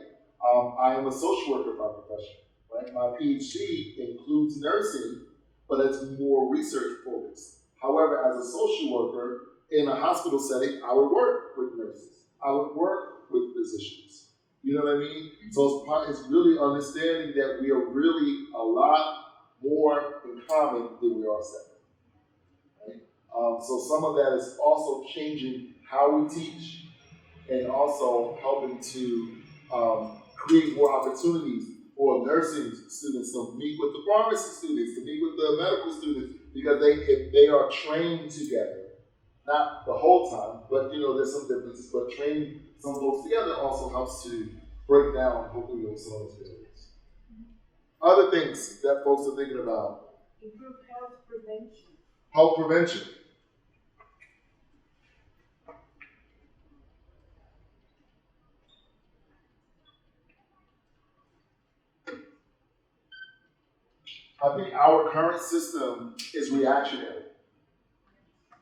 I am a social worker by profession, right? My PhD includes nursing, but it's more research focused. However, as a social worker in a hospital setting, I would work with nurses. I would work with physicians. You know what I mean? So it's really understanding that we are really a lot more in common than we are separate. Right? So some of that is also changing how we teach, and also helping to create more opportunities for nursing students to meet with the pharmacy students, to meet with the medical students, because if they are trained together, not the whole time, but there's some differences, but training some folks together also helps to break down, hopefully, some of those barriers. Other things that folks are thinking about. Improve health prevention. Health prevention. I think our current system is reactionary.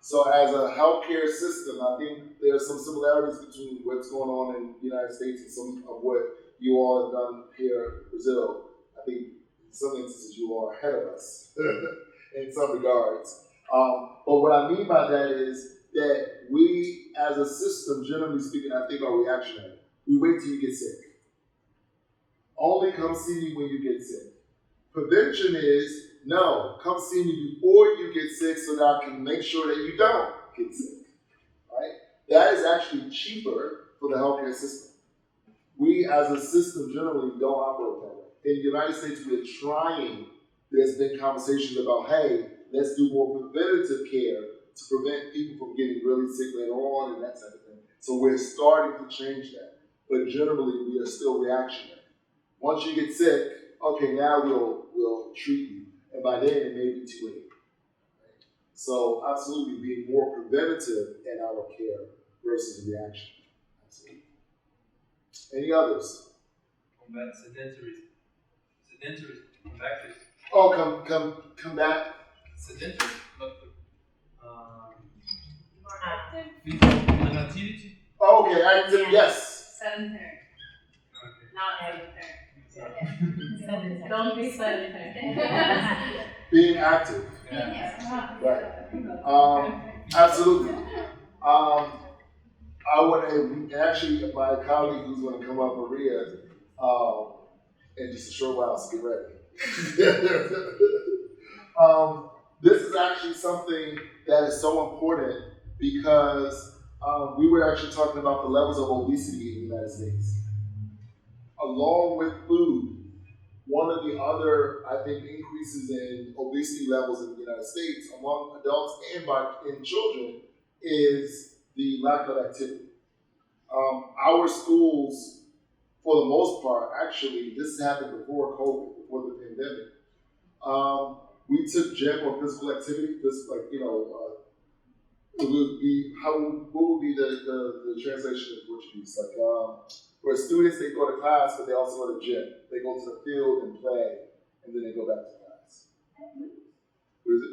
So as a healthcare system, I think there are some similarities between what's going on in the United States and some of what you all have done here in Brazil. I think in some instances you are ahead of us in some regards. But what I mean by that is that we, as a system, generally speaking, I think are reactionary. We wait till you get sick. Only come see me when you get sick. Prevention is, no, come see me before you get sick so that I can make sure that you don't get sick. Right? That is actually cheaper for the healthcare system. We, as a system, generally don't operate that way. In the United States, we're trying. There's been conversations about, hey, let's do more preventative care to prevent people from getting really sick later on and that type of thing. So we're starting to change that. But generally, we are still reactionary. Once you get sick, okay, now we'll treat you. And by then, it may be too late. Right? So absolutely being more preventative in our care versus reaction. Absolutely. Any others? Combat sedentarism. Sedentarism. Combat it. Oh, come back. Sedentarism. Physical inactivity. Oh, okay, active, yes. Sedentary. Okay. Not sedentary. Don't be sedentary. Being active. Yeah. Right. Absolutely. I want to actually, my colleague who's going to come up, Maria, in just a short while, so get ready. This is actually something that is so important because we were actually talking about the levels of obesity in the United States. Along with food, one of the other, I think, increases in obesity levels in the United States among adults and in children is the lack of activity. Our schools, for the most part, actually, this happened before COVID, before the pandemic. We took gym or physical activity, it would be, what would be the translation in Portuguese? Like, where students, they go to class, but they also go to gym. They go to the field and play, and then they go back to class. What is it?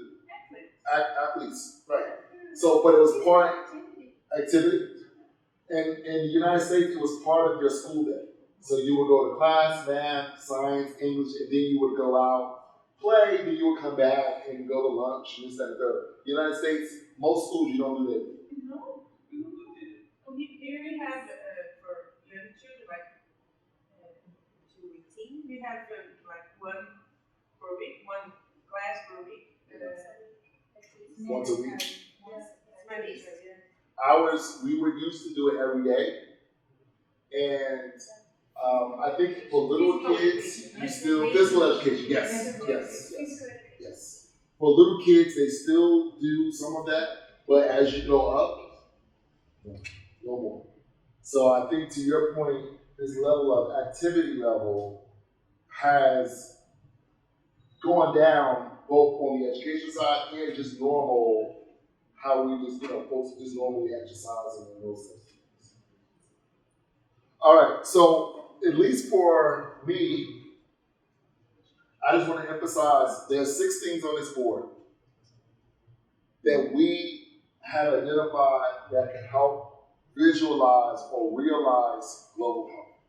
Athletes, right. So, but it was part activity. And in the United States, it was part of your school day. So you would go to class, math, science, English, and then you would go out, play, then you would come back and go to lunch, and this, that, and third. United States, most schools, you don't do that. No. Here we have, for young children, like, to routine, we have like one per week, one class per week. Once a week. Yes. Ours, we were used to do it every day. And I think for little kids, you still, physical education, yes. For little kids, they still do some of that, but as you go up, no more. So I think to your point, this level of activity level has gone down both on the education side and just normal, how we just, folks just normally exercising and those things. All right, so at least for me, I just want to emphasize there's 6 things on this board that we have identified that can help visualize or realize global health.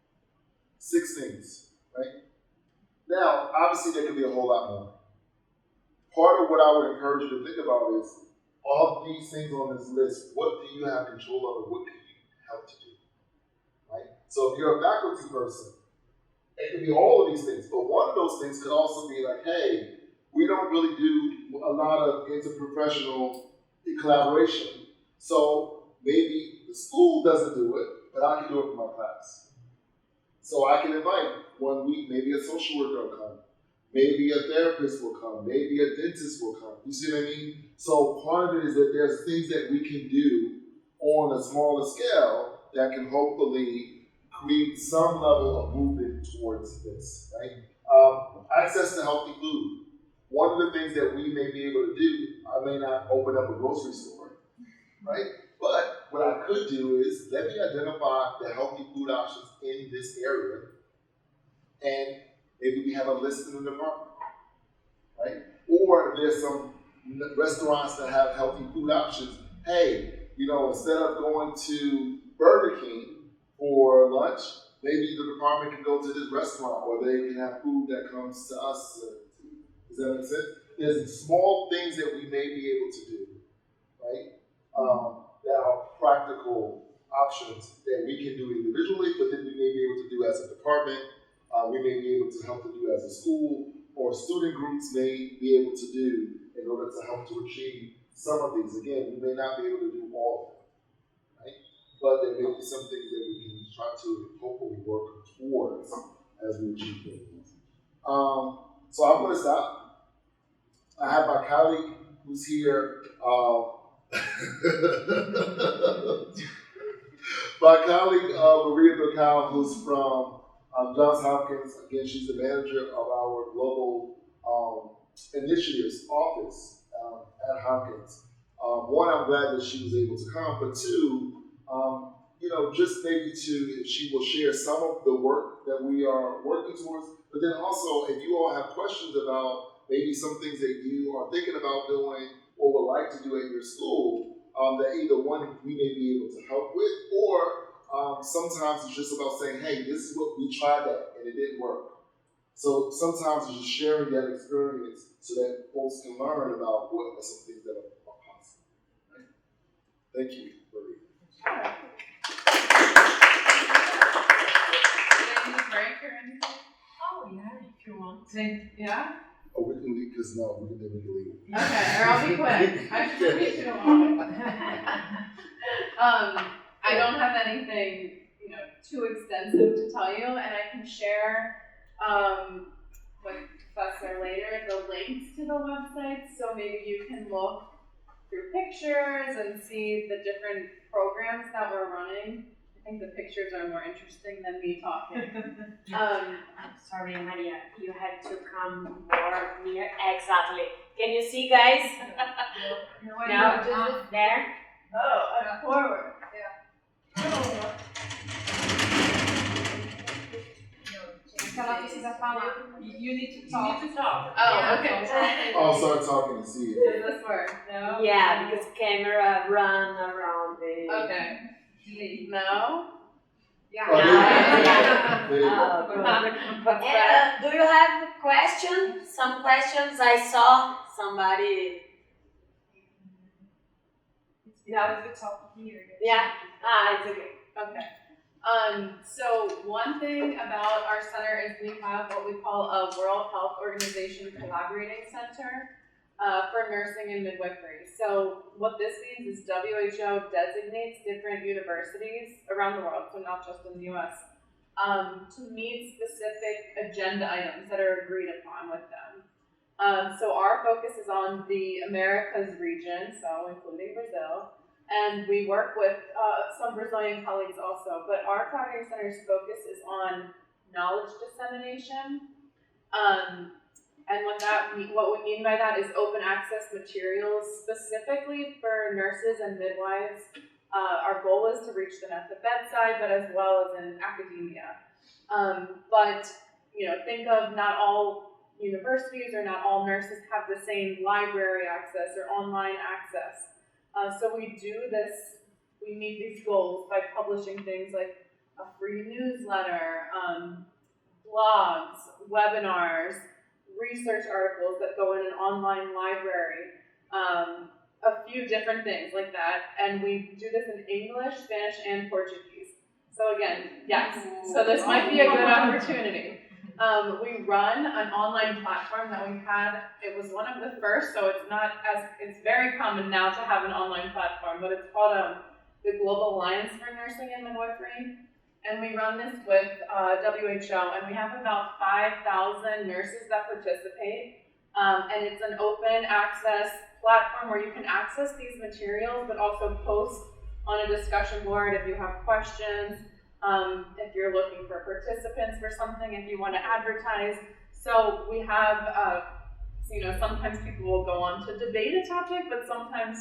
6 things, right? Now, obviously there could be a whole lot more. Part of what I would encourage you to think about is, of these things on this list, what do you have control of and what can you help to do, right? So if you're a faculty person, it could be all of these things, but one of those things could also be like, hey, we don't really do a lot of interprofessional collaboration, so maybe the school doesn't do it, but I can do it for my class. So I can invite 1 week, maybe a social worker will come, maybe a therapist will come, maybe a dentist will come. You see what I mean? So part of it is that there's things that we can do on a smaller scale that can hopefully create some level of movement towards this, right? Access to healthy food. One of the things that we may be able to do, I may not open up a grocery store, right? But what I could do is let me identify the healthy food options in this area, and maybe we have a list in the department, right? Or there's some restaurants that have healthy food options. Hey, instead of going to Burger King for lunch, maybe the department can go to this restaurant, or they can have food that comes to us. Does that make sense? There's small things that we may be able to do, right? that are practical options that we can do individually, but then we may be able to do as a department, we may be able to help to do as a school, or student groups may be able to do in order to help to achieve some of these. Again, we may not be able to do all of them, right? But there may be some things that we can try to hopefully work towards as we achieve things. So I'm going to stop. I have my colleague who's here. My colleague Maria Bacall, who's from Johns Hopkins. Again, she's the manager of our global initiatives office at Hopkins. One, I'm glad that she was able to come, but two, just maybe if she will share some of the work that we are working towards, but then also if you all have questions about maybe some things that you are thinking about doing or would like to do at your school, that either one we may be able to help with, or sometimes it's just about saying, hey, this is what we tried that and it didn't work. So sometimes it's just sharing that experience so that folks can learn about what are some things that are possible. Right? Thank you, Maria. Break or anything? Oh yeah, if you want. Yeah? Oh, we can leave because no, we can leave. Okay, or I'll be quick. I should be too long. I don't have anything, too extensive to tell you, and I can share with Professor later the links to the website, so maybe you can look through pictures and see the different programs that we're running. I think the pictures are more interesting than me talking. I'm sorry, Maria, you had to come more near. Exactly. Can you see, guys? No, there. Oh, forward. You need to talk. Oh, okay. I'll start talking and see it. Does this work? No? Yeah, because camera run around the. Okay. No? Yeah. There you go. Do you have questions? Some questions? I saw somebody. No, it's top here. Yeah. It's okay. Okay. So one thing about our center is we have what we call a World Health Organization Collaborating Center for nursing and midwifery. So what this means is WHO designates different universities around the world, so not just in the US, to meet specific agenda items that are agreed upon with them. So our focus is on the Americas region, so including Brazil. And we work with some Brazilian colleagues also, but our collaborating center's focus is on knowledge dissemination. And what we mean by that is open access materials specifically for nurses and midwives. Our goal is to reach them at the bedside, but as well as in academia. But think of not all universities or not all nurses have the same library access or online access. So we meet these goals by publishing things like a free newsletter, blogs, webinars, research articles that go in an online library, a few different things like that. And we do this in English, Spanish, and Portuguese. So again, yes, so this might be a good opportunity. We run an online platform that we had. It was one of the first, so it's very common now to have an online platform, but it's called the Global Alliance for Nursing and Midwifery. And we run this with WHO, and we have about 5,000 nurses that participate. And it's an open access platform where you can access these materials, but also post on a discussion board if you have questions. If you're looking for participants for something, if you want to advertise. So we have, sometimes people will go on to debate a topic, but sometimes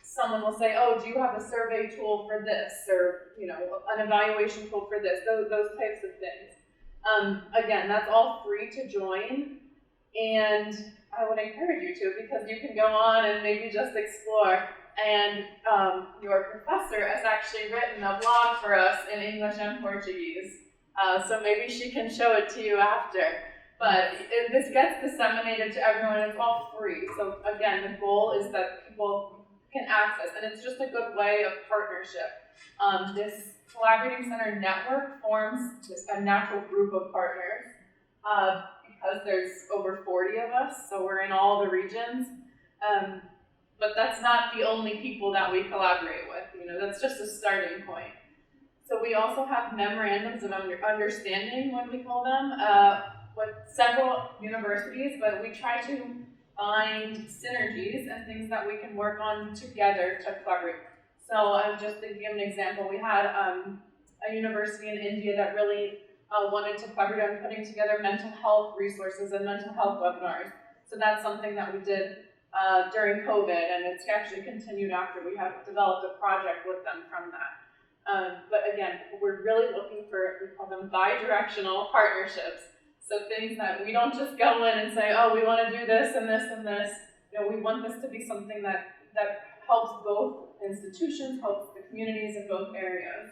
someone will say, oh, do you have a survey tool for this? Or, an evaluation tool for this? Those types of things. Again, that's all free to join. And I would encourage you to, because you can go on and maybe just explore. And your professor has actually written a blog for us in English and Portuguese. So maybe she can show it to you after. But this gets disseminated to everyone, and it's all free. So again, the goal is that people can access, and it's just a good way of partnership. This collaborating center network forms just a natural group of partners because there's over 40 of us, so we're in all the regions. But that's not the only people that we collaborate with. That's just a starting point. So we also have memorandums of understanding, what we call them, with several universities, but we try to find synergies and things that we can work on together to collaborate. So just to give you an example, we had a university in India that really wanted to collaborate on putting together mental health resources and mental health webinars. So that's something that we did during COVID, and it's actually continued after we have developed a project with them from that. But again, we're really looking for, we call them bi-directional partnerships. So things that we don't just go in and say, oh, we want to do this and this and this. We want this to be something that helps both institutions, helps the communities in both areas.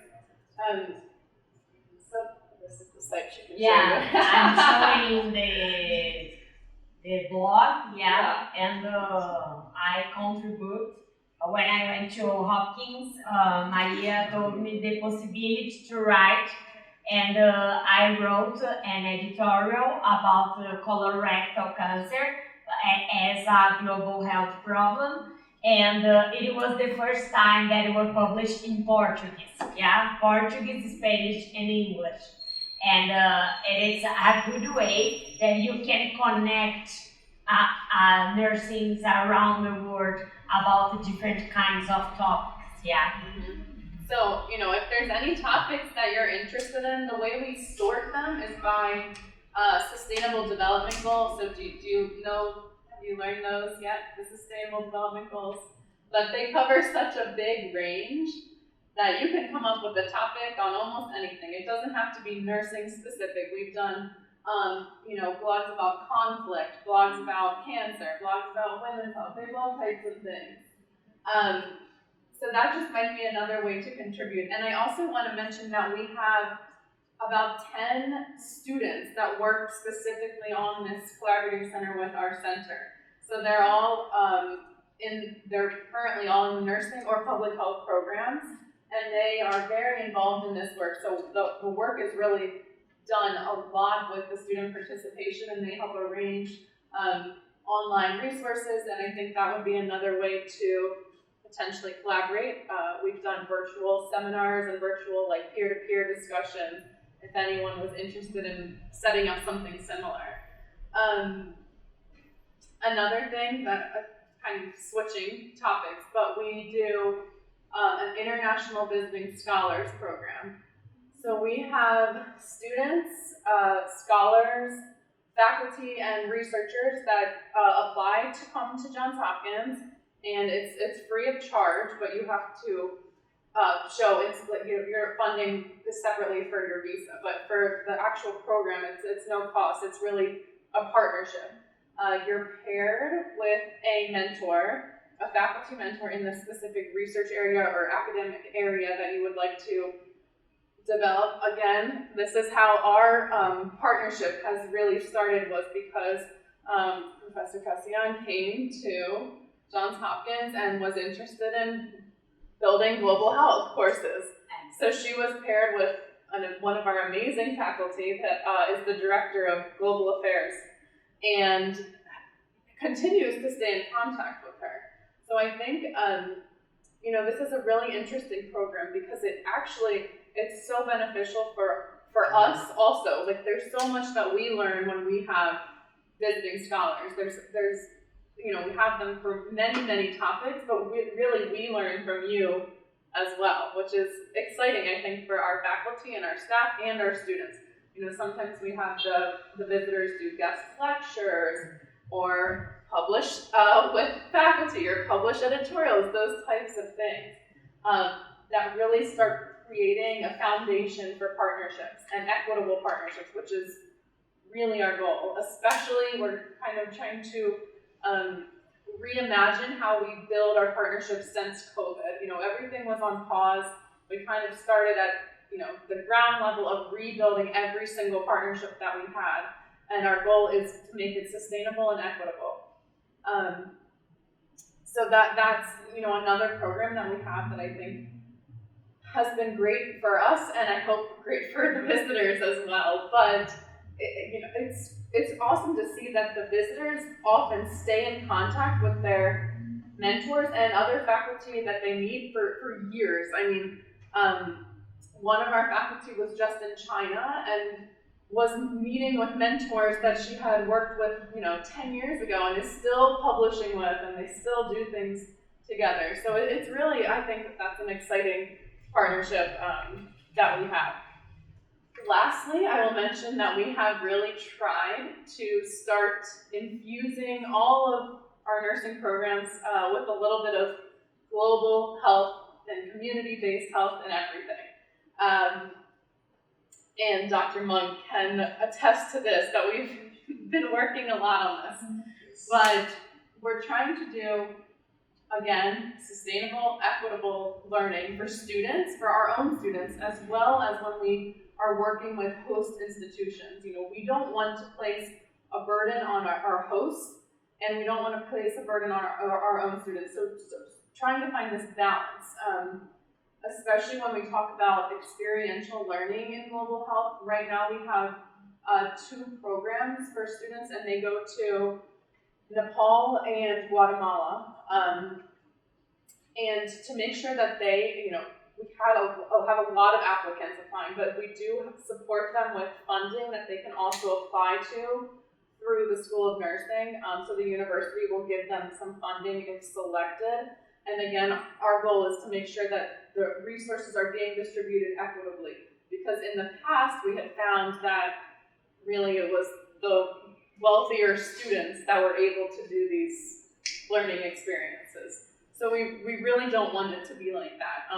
So this is the site she can show you. I'm showing the blog, and I contribute. When I went to Hopkins, Maria told me the possibility to write, and I wrote an editorial about colorectal cancer as a global health problem, and it was the first time that it was published in Portuguese, Portuguese, Spanish, and English. And it is a good way that you can connect nursing around the world about different kinds of topics, So, if there's any topics that you're interested in, the way we sort them is by sustainable development goals. So do you know, have you learned those yet, the sustainable development goals? But they cover such a big range that you can come up with a topic on almost anything. It doesn't have to be nursing specific. We've done blogs about conflict, blogs about cancer, blogs about women's health. There's all types of things. So that just might be another way to contribute. And I also want to mention that we have about 10 students that work specifically on this collaborating center with our center. So they're all they're currently all in the nursing or public health programs, and they are very involved in this work. So the work is really done a lot with the student participation, and they help arrange online resources, and I think that would be another way to potentially collaborate. We've done virtual seminars and virtual peer-to-peer discussions if anyone was interested in setting up something similar. Another thing that, kind of switching topics, but we do an international visiting scholars program. So we have students, scholars, faculty, and researchers that apply to come to Johns Hopkins, and it's free of charge, but you have to show your funding is separately for your visa. But for the actual program, it's no cost. It's really a partnership. You're paired with a mentor, a faculty mentor in the specific research area or academic area that you would like to develop. Again, this is how our partnership has really started, was because Professor Cassian came to Johns Hopkins and was interested in building global health courses. So she was paired with one of our amazing faculty that is the director of global affairs, and continues to stay in contact with her. So I think, this is a really interesting program because it's so beneficial for us also. There's so much that we learn when we have visiting scholars. There's we have them for many, many topics, but we learn from you as well, which is exciting, I think, for our faculty and our staff and our students. Sometimes we have the visitors do guest lectures or publish with faculty or publish editorials, those types of things that really start creating a foundation for partnerships and equitable partnerships, which is really our goal. Especially, we're kind of trying to reimagine how we build our partnerships since COVID. Everything was on pause. We kind of started at the ground level of rebuilding every single partnership that we had, and our goal is to make it sustainable and equitable. So that's another program that we have that I think has been great for us, and I hope great for the visitors as well. But it's awesome to see that the visitors often stay in contact with their mentors and other faculty that they meet for years. I mean, one of our faculty was just in China and was meeting with mentors that she had worked with, 10 years ago, and is still publishing with, and they still do things together. So it's really, I think that's an exciting partnership that we have. Lastly, I will mention that we have really tried to start infusing all of our nursing programs with a little bit of global health and community-based health and everything. And Dr. Monk can attest to this, that we've been working a lot on this. But we're trying to do, again, sustainable, equitable learning for students, for our own students, as well as when we are working with host institutions. We don't want to place a burden on our hosts, and we don't want to place a burden on our own students. So trying to find this balance, especially when we talk about experiential learning in global health. Right now we have 2 programs for students, and they go to Nepal and Guatemala. And to make sure that they, we have a lot of applicants applying, but we do support them with funding that they can also apply to through the School of Nursing. So the university will give them some funding if selected. And again, our goal is to make sure that the resources are being distributed equitably. Because in the past, we had found that really it was the wealthier students that were able to do these learning experiences. So we really don't want it to be like that.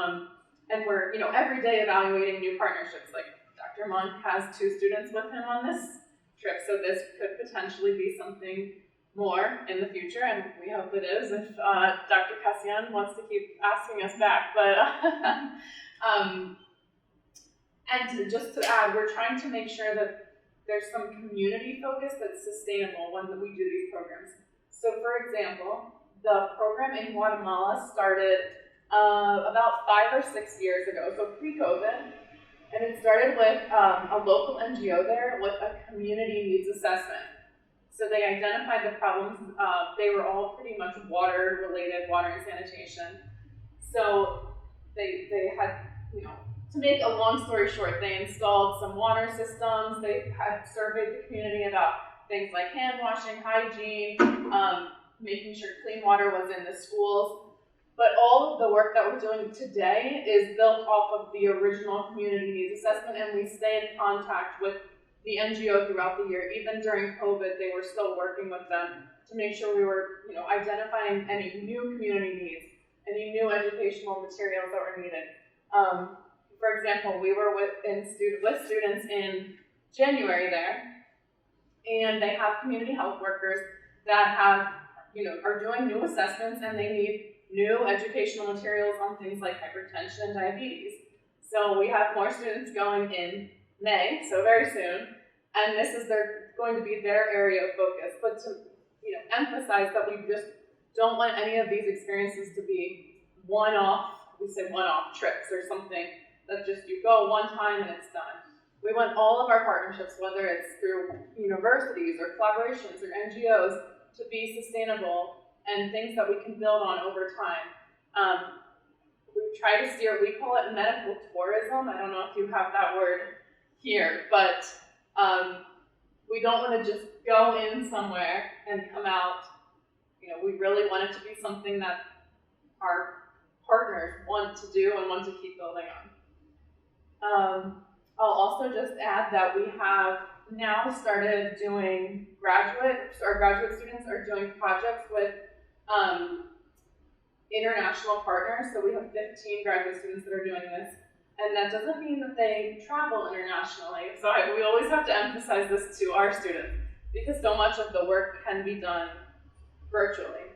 And we're every day evaluating new partnerships. Like Dr. Monk has 2 students with him on this trip, so this could potentially be something more in the future, and we hope it is if Dr. Cassian wants to keep asking us back. But and just to add, we're trying to make sure that there's some community focus that's sustainable when we do these programs. So for example, the program in Guatemala started about 5 or 6 years ago, so pre-COVID, and it started with a local NGO there with a community needs assessment. So they identified the problems. They were all pretty much water-related, water and sanitation. So they had, to make a long story short, they installed some water systems. They had surveyed the community about things like hand washing, hygiene, making sure clean water was in the schools. But all of the work that we're doing today is built off of the original community needs assessment, and we stay in contact with the NGO throughout the year. Even during COVID, they were still working with them to make sure we were, identifying any new community needs, any new educational materials that were needed. For example, we were with students in January there, and they have community health workers that have, are doing new assessments, and they need new educational materials on things like hypertension and diabetes. So we have more students going in May, so very soon, and this is going to be their area of focus. But to emphasize that we just don't want any of these experiences to be one-off trips or something that just you go one time and it's done. We want all of our partnerships, whether it's through universities or collaborations or NGOs, to be sustainable and things that we can build on over time. We try to steer, we call it medical tourism. I don't know if you have that word here, but we don't want to just go in somewhere and come out. We really want it to be something that our partners want to do and want to keep building on. I'll also just add that we have now started doing our graduate students are doing projects with international partners. So we have 15 graduate students that are doing this. And that doesn't mean that they travel internationally. So we always have to emphasize this to our students, because so much of the work can be done virtually.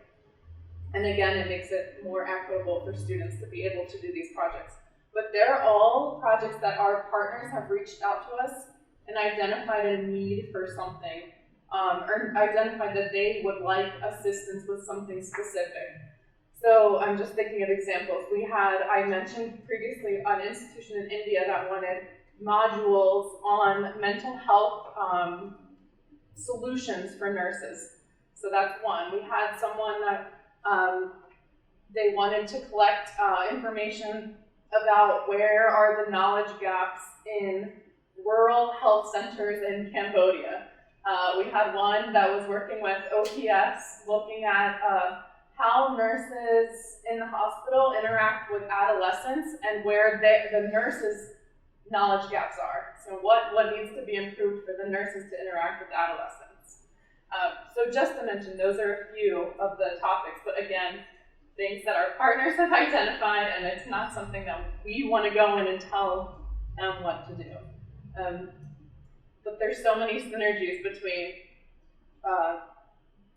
And again, it makes it more equitable for students to be able to do these projects. But they're all projects that our partners have reached out to us and identified a need for something, or identified that they would like assistance with something specific. So I'm just thinking of examples. I mentioned previously an institution in India that wanted modules on mental health solutions for nurses. So that's one. We had someone that they wanted to collect information about where are the knowledge gaps in rural health centers in Cambodia. We had one that was working with OPS, looking at how nurses in the hospital interact with adolescents and where the nurses' knowledge gaps are. So what needs to be improved for the nurses to interact with adolescents. So just to mention, those are a few of the topics, but again, things that our partners have identified, and it's not something that we want to go in and tell them what to do. But there's so many synergies between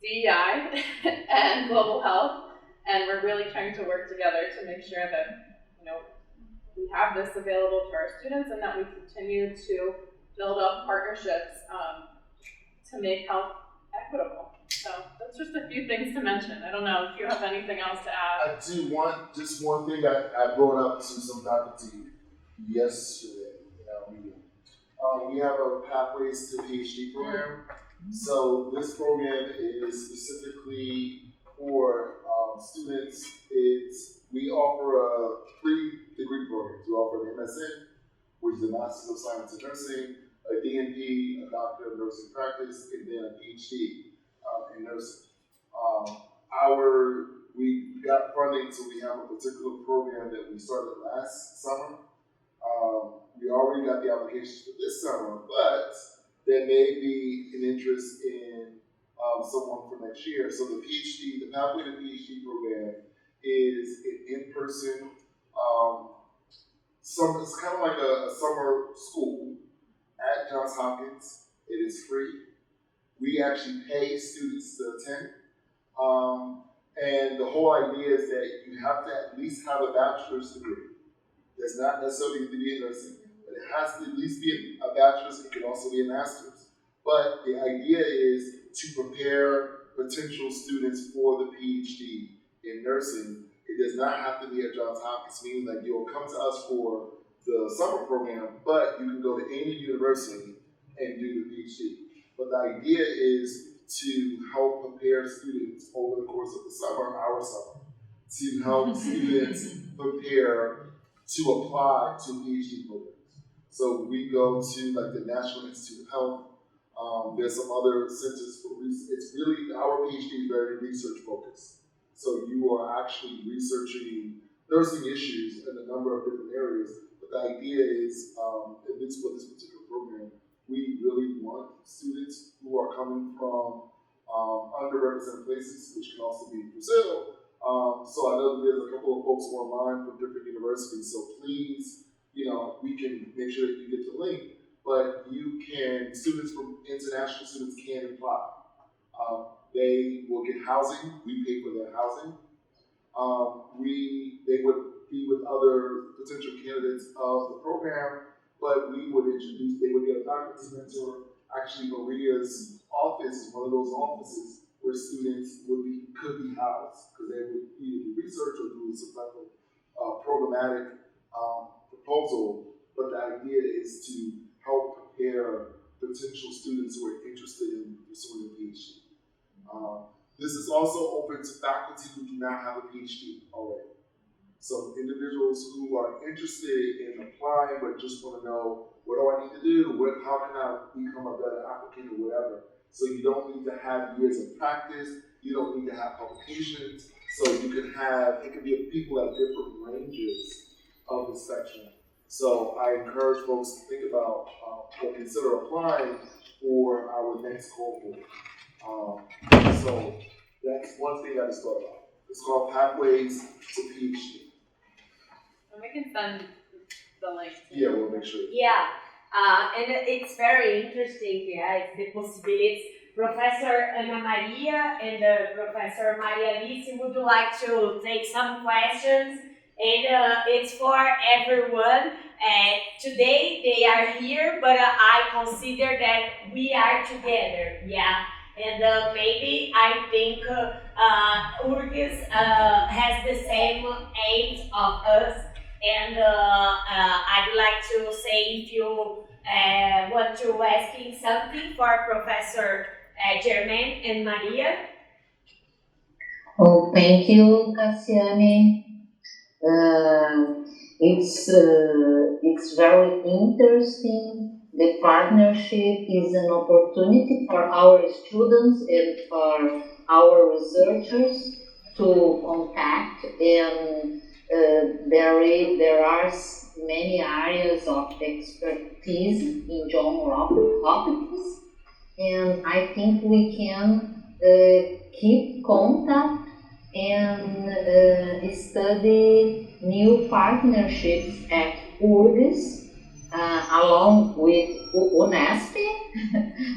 DEI and global health, and we're really trying to work together to make sure that we have this available to our students and that we continue to build up partnerships to make health equitable. So that's just a few things to mention. I don't know if you have anything else to add. I do just one thing I brought up to some faculty yesterday in our meeting. We have a Pathways to PhD program. So this program is specifically for students. We offer 3 degree programs. We offer an MSN, which is a Master's of Science in Nursing, a DNP, a Doctor of Nursing Practice, and then a PhD in nursing. We got funding, so we have a particular program that we started last summer. We already got the applications for this summer, but there may be an interest in someone for next year. So the Pathway to PhD program is an in-person, it's kind of like a summer school at Johns Hopkins. It is free. We actually pay students to attend. And the whole idea is that you have to at least have a bachelor's degree. Does not necessarily need to be in nursing, but it has to at least be a bachelor's. It can also be a master's. But the idea is to prepare potential students for the PhD in nursing. It does not have to be at Johns Hopkins, meaning that you'll come to us for the summer program, but you can go to any university and do the PhD. But the idea is to help prepare students over the course of the summer, our summer, to help students prepare to apply to PhD programs. So we go to like the National Institute of Health. There's some other centers for research. It's really, our PhD is very research focused. So you are actually researching nursing issues in a number of different areas. But the idea is, at least for this particular program, we really want students who are coming from underrepresented places, which can also be Brazil. So I know there's a couple of folks online from different universities, so please, we can make sure that you get the link, but students from international students can apply. They will get housing, we pay for their housing. They would be with other potential candidates of the program, but they would get a faculty mentor. Actually, Maria's office is one of those offices where students could be housed, because they would either do research or do some type of programmatic proposal. But the idea is to help prepare potential students who are interested in pursuing a PhD. This is also open to faculty who do not have a PhD already. So individuals who are interested in applying but just want to know, what do I need to do? How can I become a better applicant or whatever? So you don't need to have years of practice. You don't need to have publications. So it can be people at different ranges of the spectrum. So I encourage folks to think about or consider applying for our next cohort. So that's one thing I just thought about. It's called Pathways to PhD. And we can send the link. Yeah, we'll make sure. Yeah, and it's very interesting, it's the possibilities. Professor Ana Maria and Professor Maria Alice would like to take some questions, and it's for everyone. Today they are here, but I consider that we are together, yeah. And maybe I think URGS has the same aims of us, and I'd like to say if you want to asking something for Professor Germaine and Maria. Oh, thank you, Cassiane. It's very interesting. The partnership is an opportunity for our students and for our researchers to contact, and there are many areas of expertise in Johns Hopkins, and I think we can keep contact and study new partnerships at URGS along with UNESP,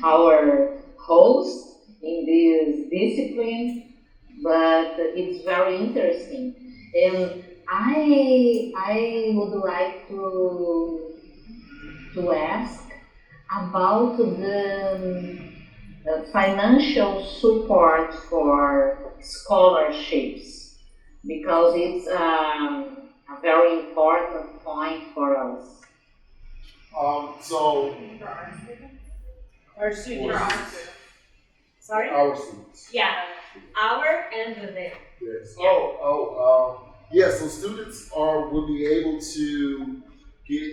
our host in this discipline. But it's very interesting, and I would like to ask about the financial support for scholarships, because it's a very important point for us. So Our students. Sorry? our students. Yeah, our and their. Yes. Yeah. So students will be able to get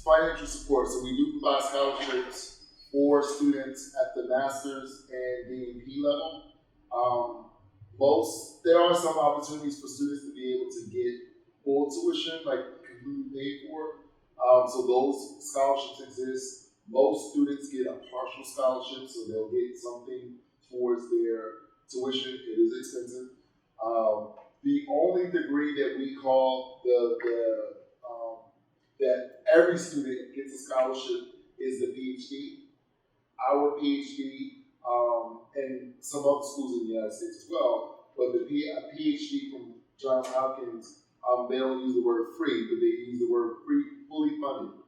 financial support. So we do provide scholarships for students at the master's and DNP level. There are some opportunities for students to be able to get full tuition, like completely paid for. So those scholarships exist. Most students get a partial scholarship, so they'll get something towards their tuition. It is expensive. The only degree that we call that every student gets a scholarship is the PhD. Our PhD, and some other schools in the United States as well, but a PhD from Johns Hopkins, they don't use the word free, but they use the word free, fully funded,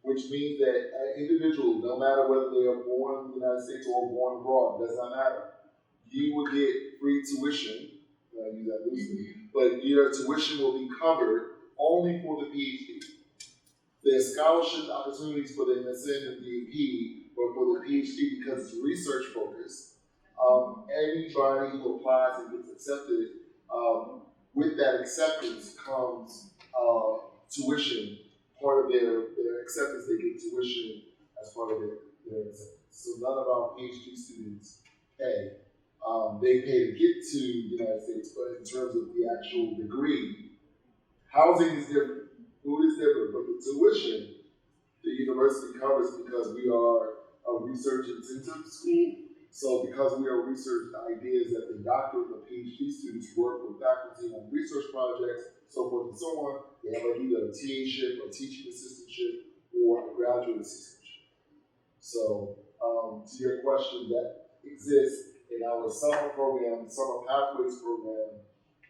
which means that an individual, no matter whether they are born in the United States or born abroad, does not matter. You will get free tuition, I use that loosely, but your tuition will be covered only for the PhD. There's scholarship opportunities for the MSN and DP, but for the PhD, because it's research focused, anybody who applies and gets accepted, with that acceptance comes tuition. Part of their acceptance, they get tuition as part of their acceptance. So none of our PhD students pay. They pay to get to the United States, but in terms of the actual degree, housing is different. Food is different, but the tuition the university covers because we are a research intensive school. So because we are research, the idea is that the doctorate and the PhD students work with faculty on research projects, so forth and so on. They have either a TA-ship, a teaching assistantship, or a graduate assistantship. So to your question, that exists in our summer program, summer pathways program.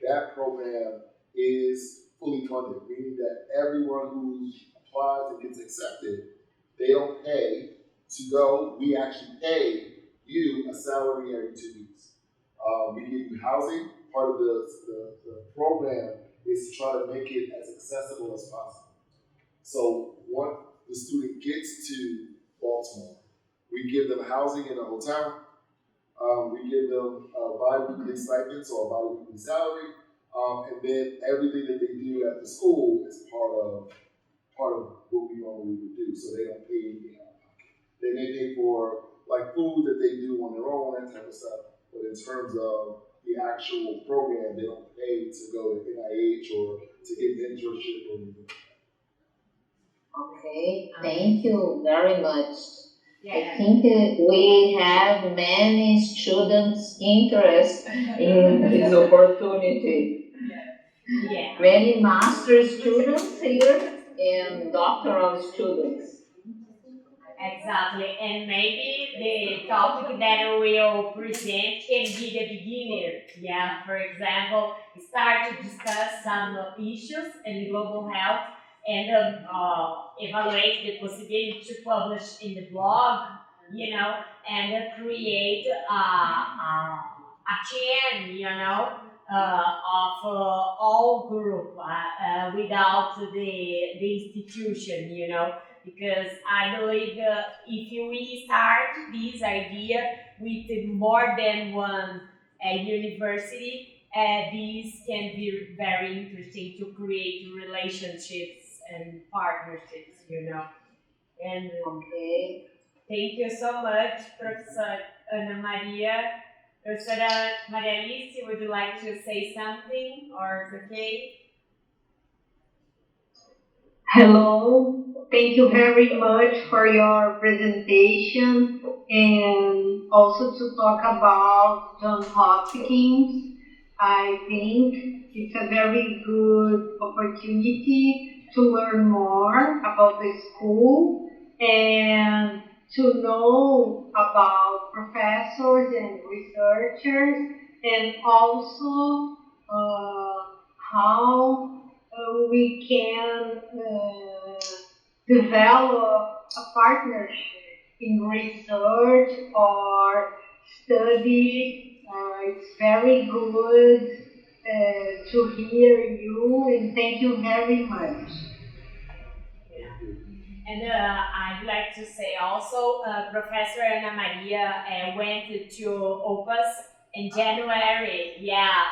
That program is fully funded, meaning that everyone who applies and gets accepted, they don't pay to go. We actually pay you a salary every 2 weeks. We give you housing. Part of the program is to try to make it as accessible as possible. So once the student gets to Baltimore, we give them housing in a hotel. We give them a bi-weekly stipend, so a bi-weekly salary. And then everything that they do at the school is part of what we normally would do. So they don't pay anything out of pocket. They may pay for like food that they do on their own, that type of stuff. But in terms of the actual program, they don't pay to go to NIH or to get mentorship or anything. Okay, thank you very much. Yeah. I think we have many students interested in this opportunity. Yeah. Many master students here and doctoral students. Exactly, and maybe the topic that we'll present can be the beginner. Yeah, for example, start to discuss some issues in global health and evaluate the possibility to publish in the blog, and create a chain, of all group without the institution, because I believe if we start this idea with more than one university, this can be very interesting to create relationships and partnerships, And Okay. thank you so much, Professor Ana Maria. Professora Maria Alice, would you like to say something, or it's okay? Hello, thank you very much for your presentation and also to talk about Johns Hopkins. I think it's a very good opportunity to learn more about the school and to know about professors and researchers, and also how we can develop a partnership in research or study. It's very good to hear you, and thank you very much. And I'd like to say also, Professor Ana Maria went to Opus in January,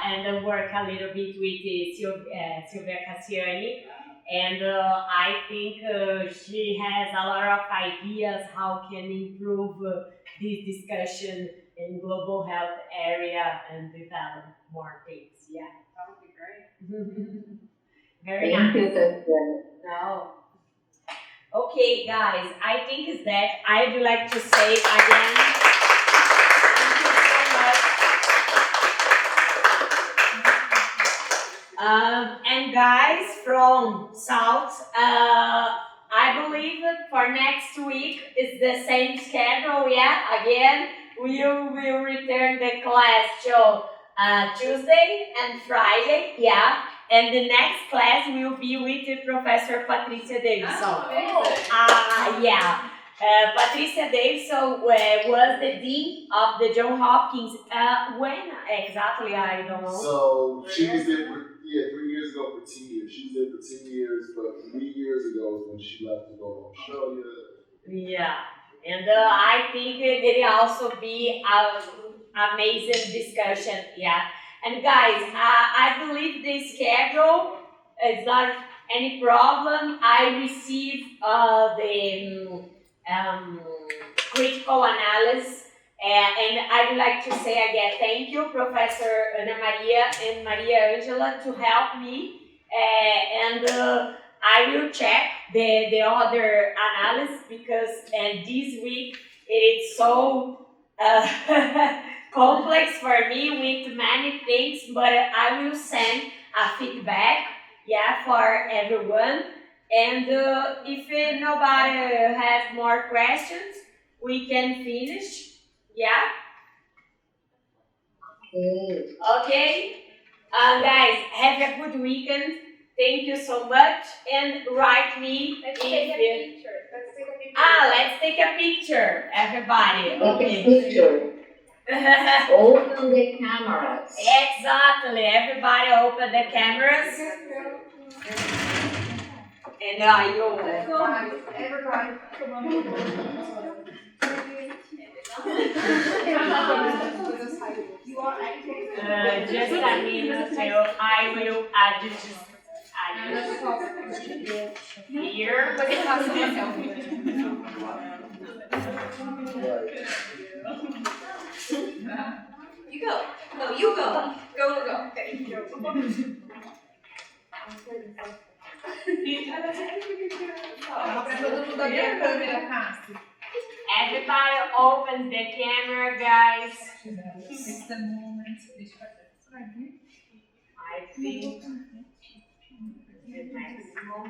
and work a little bit with Silvia Cassiani. And I think she has a lot of ideas how can improve this discussion in global health area and develop more things. Yeah. That would be great. Very Thank you, nice. Tatiana. No. Okay, guys, I think is that I'd like to say again, thank you so much. And guys from South, I believe for next week is the same schedule, again, we will return the class to Tuesday and Friday, and the next class will be with Professor Patricia Davidson. Patricia Davidson was the dean of the Johns Hopkins. When exactly, I don't know. So she was there for 3 years ago for 10 years. She was there for 10 years, but 3 years ago is when she left to go to Australia. Yeah, and I think it will also be an amazing discussion. And guys, I believe the schedule is not any problem. I received the critical analysis, and I'd like to say again, thank you, Professor Ana Maria and Maria Angela, to help me, and I will check the other analysis because this week it's so complex for me with many things, but I will send a feedback, for everyone. And if nobody has more questions, we can finish. Okay. Guys, have a good weekend. Thank you so much, and write me. Let's take a picture. Let's take a picture, everybody. Take a picture. Open the cameras. Exactly. Everybody open the cameras. And you. Everybody, come on. You are acting. Just a minute, so I will add it here. You go. No, you go. Go. Okay. Everybody open the camera, guys. It's the moment. I think the maximum.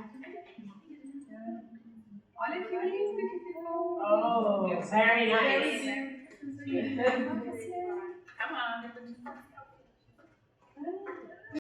Olha que lindo que ficou. Oh, very nice. Come on.